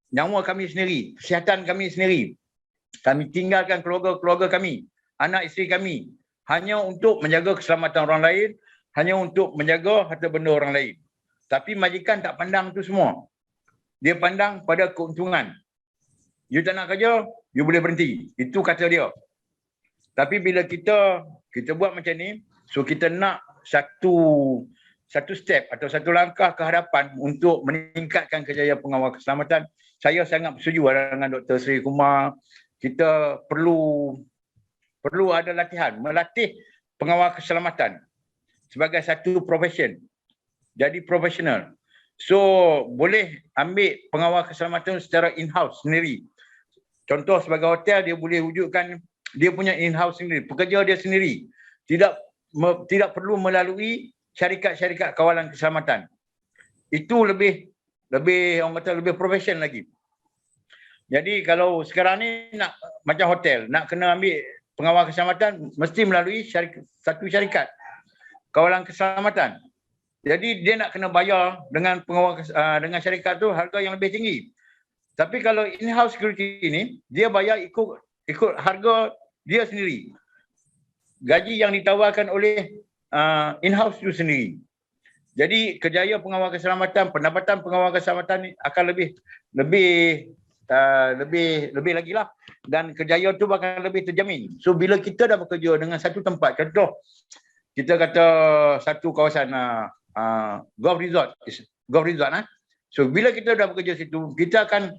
nyawa kami sendiri, kesihatan kami sendiri. Kami tinggalkan keluarga-keluarga kami, anak isteri kami, hanya untuk menjaga keselamatan orang lain, hanya untuk menjaga harta benda orang lain. Tapi majikan tak pandang tu semua. Dia pandang pada keuntungan. You tak nak kerja, you boleh berhenti. Itu kata dia. Tapi bila kita buat macam ni, so kita nak satu step atau satu langkah ke hadapan untuk meningkatkan kerjaya pengawal keselamatan. Saya sangat bersetuju dengan Dr. Sri Kumar. Kita perlu ada latihan, melatih pengawal keselamatan sebagai satu profession. Jadi profesional. So boleh ambil pengawal keselamatan secara in-house sendiri. Contoh sebagai hotel, dia boleh wujudkan dia punya in-house sendiri, pekerja dia sendiri. Tidak perlu melalui syarikat-syarikat kawalan keselamatan. Itu lebih orang kata lebih profesional lagi. Jadi kalau sekarang ni nak macam hotel, nak kena ambil pengawal keselamatan mesti melalui satu syarikat kawalan keselamatan. Jadi dia nak kena bayar dengan pengawal dengan syarikat tu harga yang lebih tinggi. Tapi kalau in-house security ni, dia bayar ikut harga dia sendiri. Gaji yang ditawarkan oleh in-house itu sendiri. Jadi kerjaya pengawal keselamatan, pendapatan pengawal keselamatan ni akan lebih lagi lah. Dan kerjaya tu akan lebih terjamin. So bila kita dah bekerja dengan satu tempat, contoh kita kata satu kawasan golf resort. So bila kita dah bekerja situ, kita akan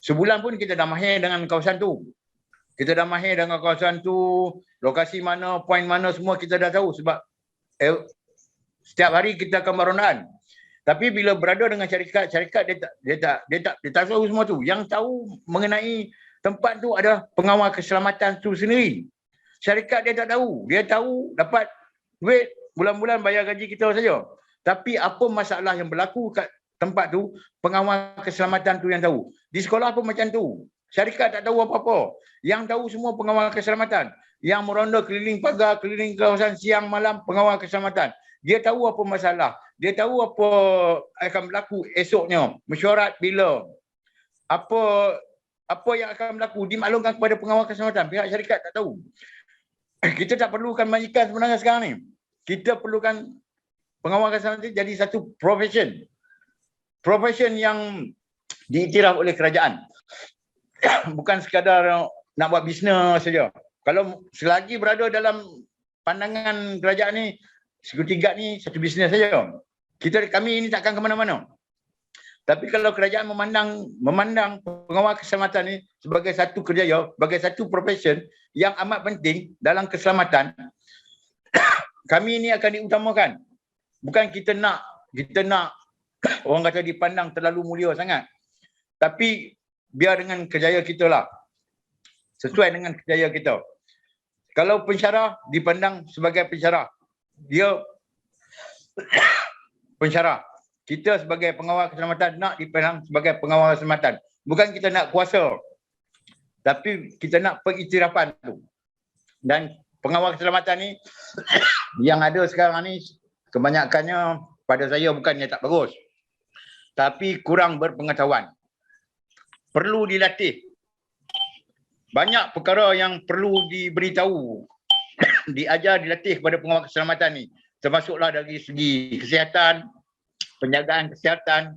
sebulan pun kita dah mahir dengan kawasan tu. Kita dah mahir dengan kawasan tu, lokasi mana, point mana semua kita dah tahu sebab setiap hari kita akan berondaan. Tapi bila berada dengan syarikat dia tak tahu semua tu. Yang tahu mengenai tempat tu ada pengawal keselamatan tu sendiri. Syarikat dia tak tahu. Dia tahu dapat duit bulan-bulan bayar gaji kita saja. Tapi apa masalah yang berlaku kat tempat tu, pengawal keselamatan tu yang tahu. Di sekolah pun macam tu. Syarikat tak tahu apa-apa. Yang tahu semua pengawal keselamatan. Yang meronda keliling pagar, keliling kawasan siang malam, pengawal keselamatan. Dia tahu apa masalah. Dia tahu apa akan berlaku esoknya. Mesyuarat bila. Apa yang akan berlaku dimaklumkan kepada pengawal keselamatan. Pihak syarikat tak tahu. Kita tak perlukan majikan sebenarnya sekarang ni. Kita perlukan pengawal keselamatan jadi satu profession. Profession yang diiktiraf oleh kerajaan. Bukan sekadar nak buat bisnes saja. Kalau selagi berada dalam pandangan kerajaan ni, security guard ni satu bisnes saja. Kami ini takkan ke mana-mana. Tapi kalau kerajaan memandang pengawal keselamatan ni sebagai satu kerjaya, sebagai satu profession yang amat penting dalam keselamatan, kami ini akan diutamakan. Bukan kita nak orang kata dipandang terlalu mulia sangat. Tapi biar dengan kerjaya kita lah. Sesuai dengan kerjaya kita. Kalau pensyarah dipandang sebagai pensyarah. Dia pensyarah. kita sebagai pengawal keselamatan nak dipandang sebagai pengawal keselamatan. Bukan kita nak kuasa, tapi kita nak pengiktirafan tu. Dan pengawal keselamatan ni yang ada sekarang ni kebanyakannya pada saya bukannya tak bagus, tapi kurang berpengetahuan. Perlu dilatih. Banyak perkara yang perlu diberitahu, diajar, dilatih kepada pengawal keselamatan ni. Termasuklah dari segi kesihatan, penjagaan kesihatan,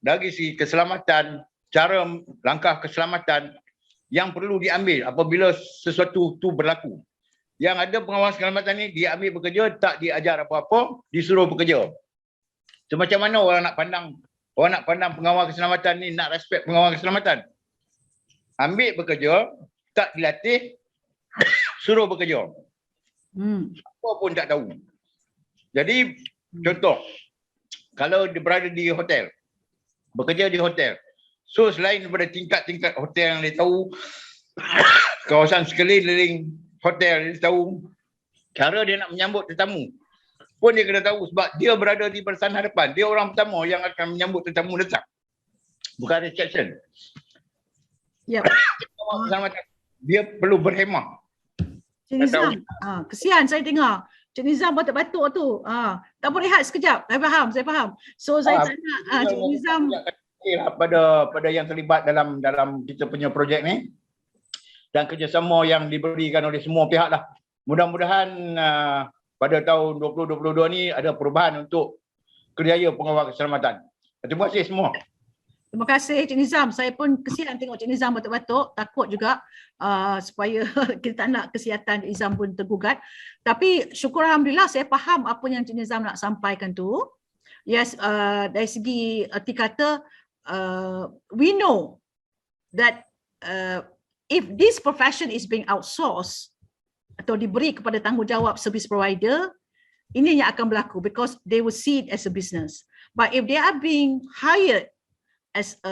dari segi keselamatan, cara langkah keselamatan yang perlu diambil apabila sesuatu tu berlaku. Yang ada pengawal keselamatan ni dia ambil bekerja, tak diajar apa-apa, disuruh bekerja. So, macam mana orang nak pandang pengawal keselamatan ni, nak respect pengawal keselamatan? Ambil bekerja, tak dilatih, suruh bekerja. Apa pun tak tahu. Jadi contoh, kalau dia berada di hotel, bekerja di hotel, so selain daripada tingkat-tingkat hotel yang dia tahu, kawasan sekeliling hotel dia tahu, cara dia nak menyambut tetamu pun dia kena tahu, sebab dia berada di barisan hadapan. Dia orang pertama yang akan menyambut tetamu datang. Bukan reception. Yep. Dia perlu berhemah. Cik Nizam, kesian saya dengar. Cik Nizam batuk-batuk tu. Tak boleh rehat sekejap. Saya faham. So saya tak nak Cik Nizam pada yang terlibat dalam kita punya projek ni, dan kerjasama yang diberikan oleh semua pihak lah. Mudah-mudahan pada tahun 2022 ni ada perubahan untuk kerjaya pengawal keselamatan. Terima kasih semua. Terima kasih Cik Nizam. Saya pun kesian tengok Cik Nizam batuk-batuk. Takut juga supaya kita tak nak kesihatan Cik Nizam pun tergugat. Tapi syukur Alhamdulillah saya faham apa yang Cik Nizam nak sampaikan tu. Yes, dari segi erti kata, we know that if this profession is being outsourced atau diberi kepada tanggungjawab service provider, ini yang akan berlaku because they will see it as a business. But if they are being hired as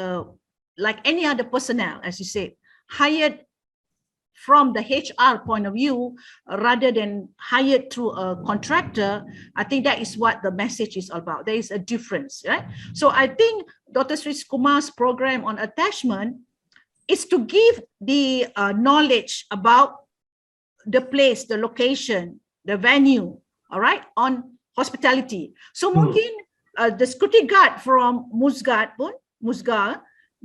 like any other personnel, as you said, hired from the HR point of view rather than hired through a contractor, I think that is what the message is all about. There is a difference, right? So I think Dr. Sri Kumar's program on attachment is to give the knowledge about the place, the location, the venue, all right, on hospitality. So mungkin the security guard from Musgar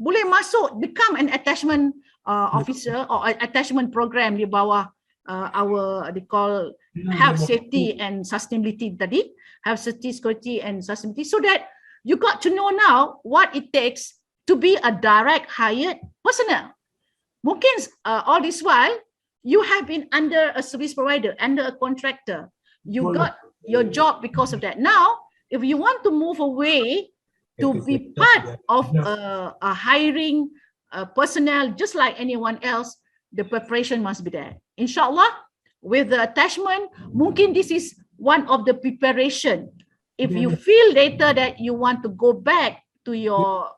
boleh masuk, become an attachment officer or attachment program di bawah our they call health, safety and sustainability tadi, health, safety, security and sustainability, so that you got to know now what it takes to be a direct hired personnel. Mungkin all this while you have been under a service provider, under a contractor. You got your job because of that. Now, if you want to move away to be part of a hiring personnel just like anyone else, the preparation must be there. Inshallah, with the attachment, mungkin this is one of the preparation. If you feel later that you want to go back to your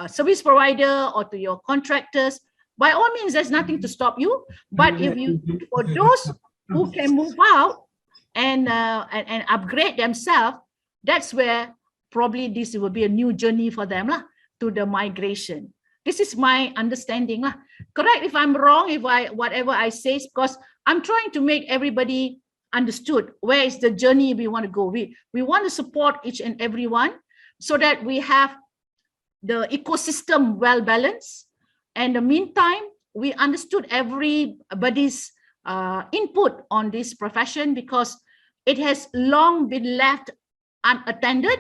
service provider or to your contractors, by all means, there's nothing to stop you. But if you, for those who can move out and upgrade themselves, that's where probably this will be a new journey for them lah, to the migration. This is my understanding lah. Correct if I'm wrong, if whatever I say, because I'm trying to make everybody understood where is the journey we want to go. We want to support each and everyone so that we have the ecosystem well balanced. And in the meantime, we understood everybody's input on this profession because it has long been left unattended,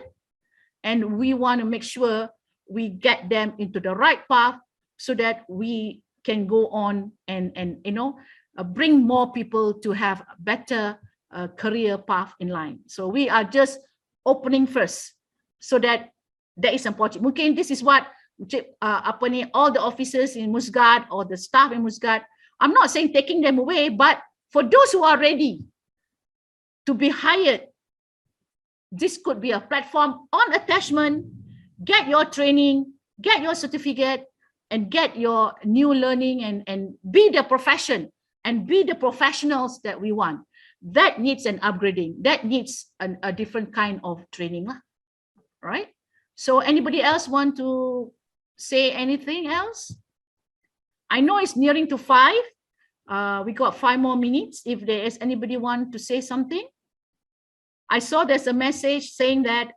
and we want to make sure we get them into the right path so that we can go on and bring more people to have a better career path in line. So we are just opening first so that is important. Mungkin this is what all the officers in Muscat or the staff in Muscat, I'm not saying taking them away, but for those who are ready to be hired, this could be a platform on attachment. Get your training, get your certificate, and get your new learning and be the profession and be the professionals that we want. That needs an upgrading. That needs a different kind of training, right? So anybody else want to say anything else? I know it's nearing to 5. We got 5 more minutes. If there is anybody want to say something. I saw there's a message saying that,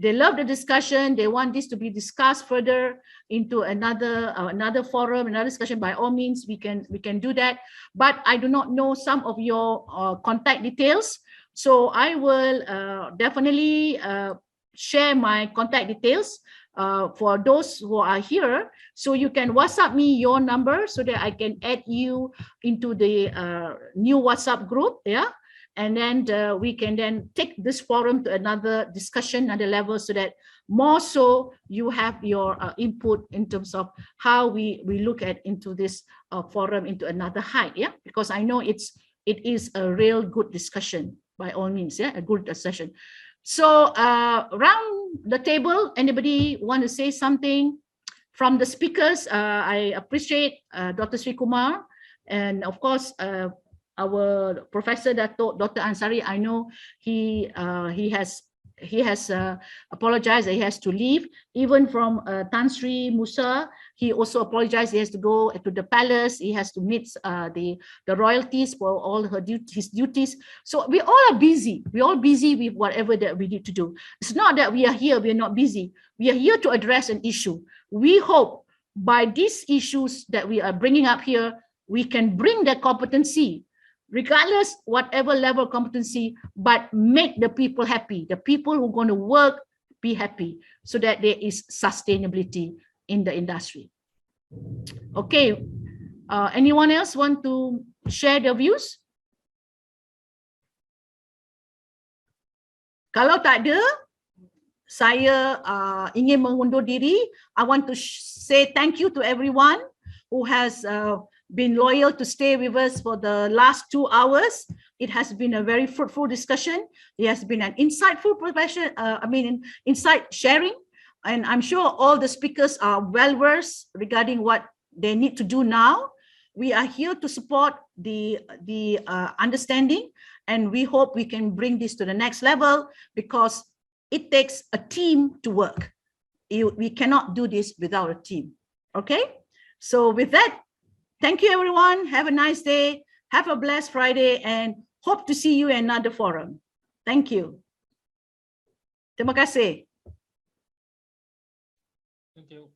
they love the discussion. They want this to be discussed further into another forum, another discussion. By all means, we can do that. But I do not know some of your contact details. So I will definitely share my contact details for those who are here. So you can WhatsApp me your number so that I can add you into the new WhatsApp group. Yeah. And then we can then take this forum to another discussion, another level, so that more so you have your input in terms of how we look at into this forum into another height. Yeah, because I know it is a real good discussion by all means. Yeah, a good session. So around the table, anybody want to say something from the speakers? I appreciate Dr. Sri Kumar, and of course our Professor Dr. Ansari. I know he has apologized that he has to leave. Even from Tan Sri Musa, he also apologized. He has to go to the palace. He has to meet the royalties for all his duties. So we all are busy. We're all busy with whatever that we need to do. It's not that we are here, we're not busy. We are here to address an issue. We hope by these issues that we are bringing up here, we can bring that competency, regardless whatever level of competency, but make the people happy. The people who are going to work be happy, so that there is sustainability in the industry. Okay, anyone else want to share their views? Kalau tak ada, saya ingin mengundur diri. I want to say thank you to everyone who has been loyal to stay with us for the last 2 hours. It has been a very fruitful discussion. It has been an insightful insight sharing. And I'm sure all the speakers are well versed regarding what they need to do now. We are here to support the understanding, and we hope we can bring this to the next level, because it takes a team to work. We cannot do this without a team. Okay? So with that, thank you, everyone. Have a nice day. Have a blessed Friday, and hope to see you in another forum. Thank you. Terima kasih. Thank you.